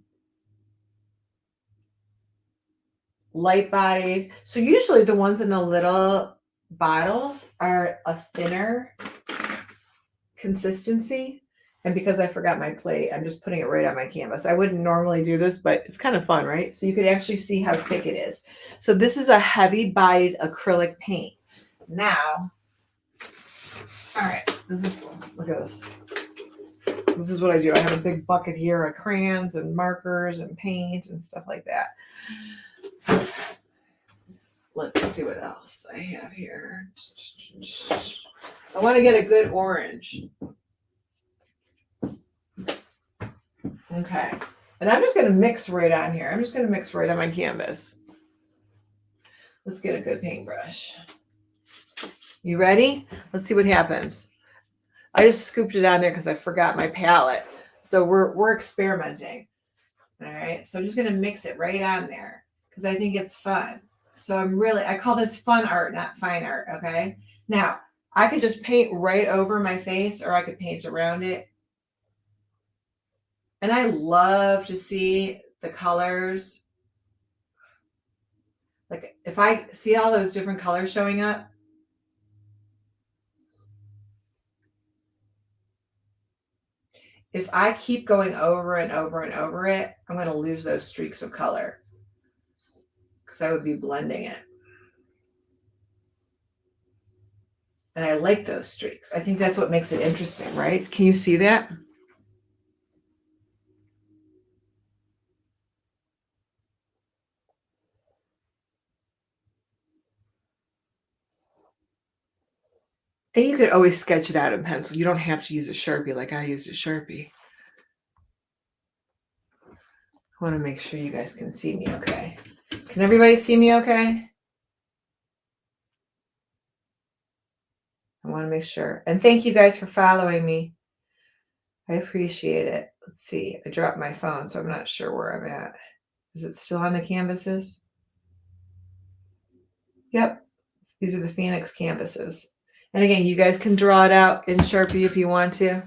light bodied. So usually the ones in the little bottles are a thinner consistency. And because I forgot my plate, I'm just putting it right on my canvas. I wouldn't normally do this, but it's kind of fun, right? So you could actually see how thick it is. So this is a heavy bodied acrylic paint. Now, all right, look at this. This is what I do. I have a big bucket here of crayons and markers and paint and stuff like that. Let's see what else I have here. I want to get a good orange. Okay. And I'm just going to mix right on here. I'm just going to mix right on my canvas. Let's get a good paintbrush. You ready? Let's see what happens. I just scooped it on there because I forgot my palette. So we're experimenting. All right. So I'm just going to mix it right on there because I think it's fun. So I call this fun art, not fine art. Okay. Now I could just paint right over my face or I could paint around it. And I love to see the colors. Like if I see all those different colors showing up, if I keep going over and over and over it, I'm going to lose those streaks of color because I would be blending it. And I like those streaks. I think that's what makes it interesting, right? Can you see that? And you could always sketch it out in pencil. You don't have to use a Sharpie like I used a Sharpie. I want to make sure you guys can see me okay. Can everybody see me okay? I want to make sure. And thank you guys for following me. I appreciate it. Let's see. I dropped my phone, so I'm not sure where I'm at. Is it still on the canvases? Yep. These are the Phoenix canvases. And again, you guys can draw it out in Sharpie if you want to.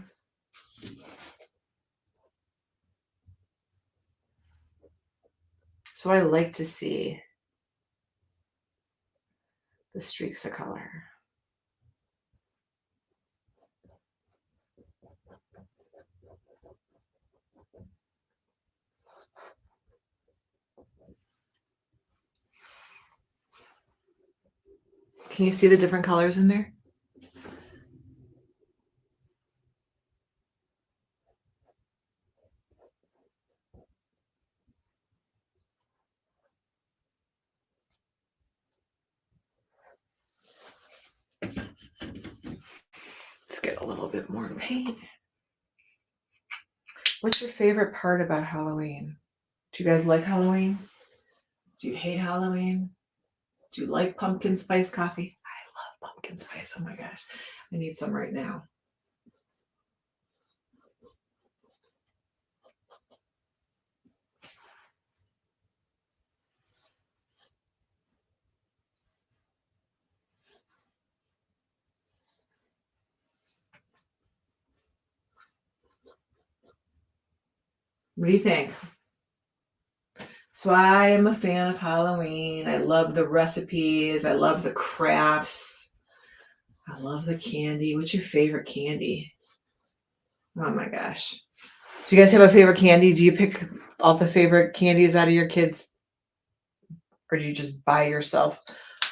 So I like to see the streaks of color. Can you see the different colors in there? little bit more paint. What's your favorite part about Halloween? Do you guys like Halloween? Do you hate Halloween? Do you like pumpkin spice coffee? I love pumpkin spice. Oh my gosh. I need some right now. What do you think? So I am a fan of Halloween. I love the recipes. I love the crafts. I love the candy. What's your favorite candy? Oh my gosh. Do you guys have a favorite candy? Do you pick all the favorite candies out of your kids? Or do you just buy yourself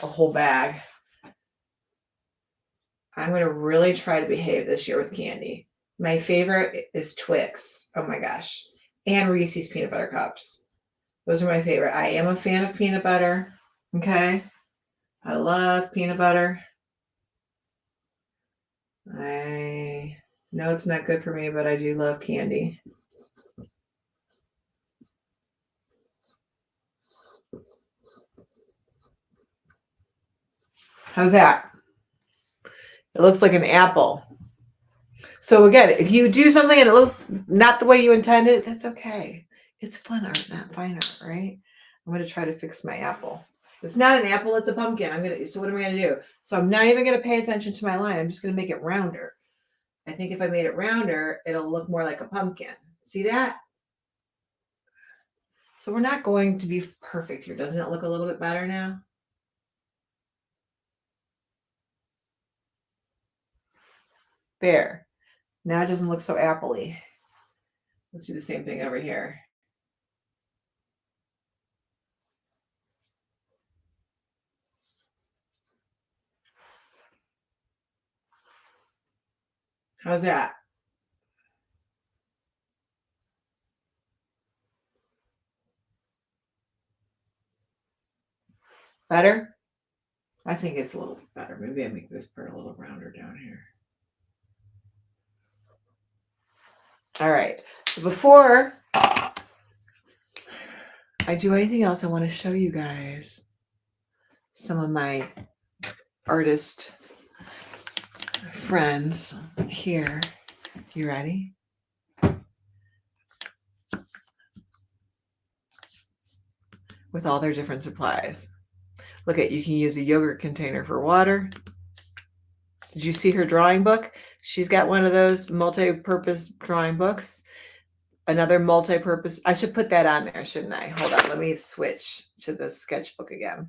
a whole bag? I'm going to really try to behave this year with candy. My favorite is Twix. Oh my gosh. And Reese's peanut butter cups. Those are my favorite. I am a fan of peanut butter. Okay. I love peanut butter. I know it's not good for me, but I do love candy. How's that? It looks like an apple. So again, if you do something and it looks not the way you intended, that's okay. It's fun art, not fine art, right? I'm going to try to fix my apple. It's not an apple, it's a pumpkin. So what am I going to do? So I'm not even going to pay attention to my line. I'm just going to make it rounder. I think if I made it rounder, it'll look more like a pumpkin. See that? So we're not going to be perfect here. Doesn't it look a little bit better now? There. Now it doesn't look so apple-y. Let's do the same thing over here. How's that? Better? I think it's a little better. Maybe I make this part a little rounder down here. All right. So before I do anything else, I want to show you guys some of my artist friends here. You ready? With all their different supplies. Look at, you can use a yogurt container for water. Did you see her drawing book? She's got one of those multi-purpose drawing books. Another multi-purpose. I should put that on there, shouldn't I? Hold on. Let me switch to the sketchbook again.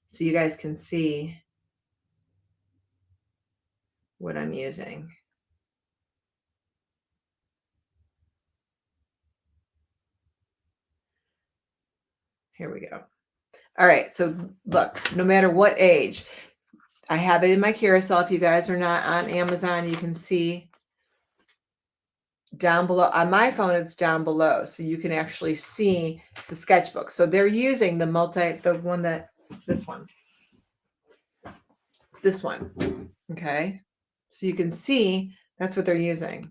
So you guys can see what I'm using. Here we go. All right. So look, no matter what age, I have it in my carousel. If you guys are not on Amazon, you can see down below. On my phone, it's down below. So you can actually see the sketchbook. So they're using this one. Okay. So you can see that's what they're using.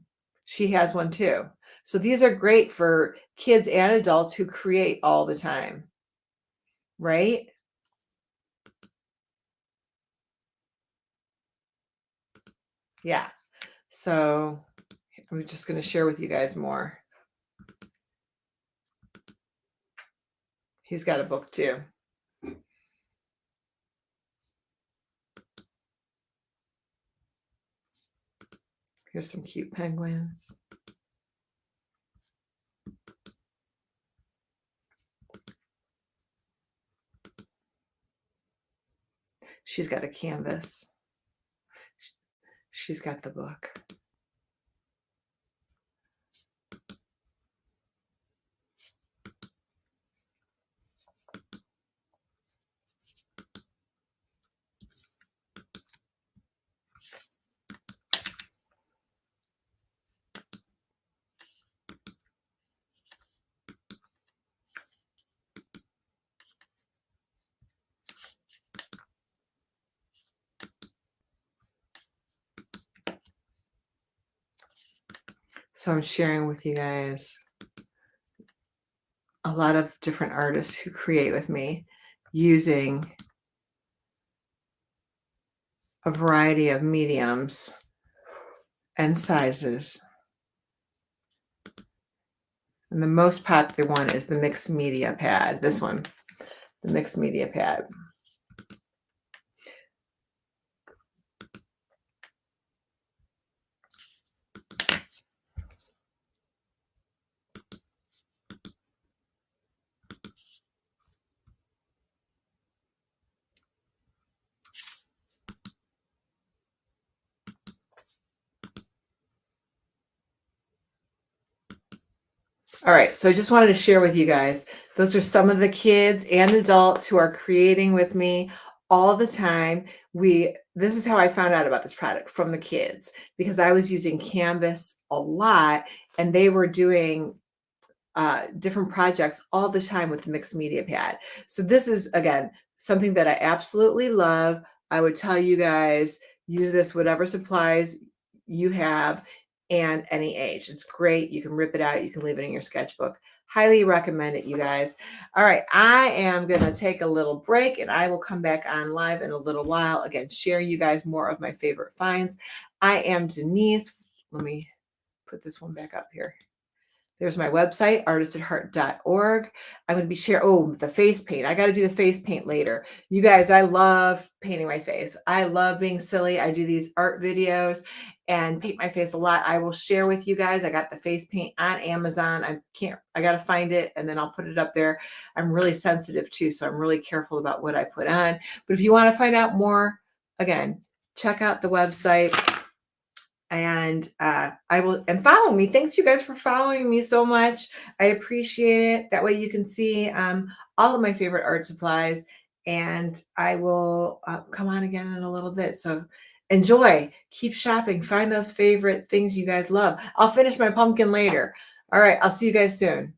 She has one too. So these are great for kids and adults who create all the time. Right? Yeah. So I'm just going to share with you guys more. He's got a book too. Here's some cute penguins. She's got a canvas. She's got the book. So I'm sharing with you guys a lot of different artists who create with me using a variety of mediums and sizes. And the most popular one is the mixed media pad. This one, the mixed media pad. All right, so I just wanted to share with you guys, those are some of the kids and adults who are creating with me all the time. This is how I found out about this product, from the kids, because I was using Canvas a lot and they were doing different projects all the time with the mixed media pad. So this is, again, something that I absolutely love. I would tell you guys, use this whatever supplies you have and any age. It's great. You can rip it out. You can leave it in your sketchbook. Highly recommend it, you guys. All right, I am going to take a little break and I will come back on live in a little while. Again, share you guys more of my favorite finds. I am Denyse. Let me put this one back up here. There's my website, artistatheart.org. I'm going to be sharing, the face paint. I got to do the face paint later. You guys, I love painting my face. I love being silly. I do these art videos and paint my face a lot. I will share with you guys. I got the face paint on Amazon. I got to find it and then I'll put it up there. I'm really sensitive too, so I'm really careful about what I put on. But if you want to find out more, again, check out the website. And follow me. Thanks you guys for following me so much. I appreciate it. That way you can see all of my favorite art supplies, and I will come on again in a little bit. So enjoy, keep shopping, find those favorite things you guys love. I'll finish my pumpkin later. All right, I'll see you guys soon.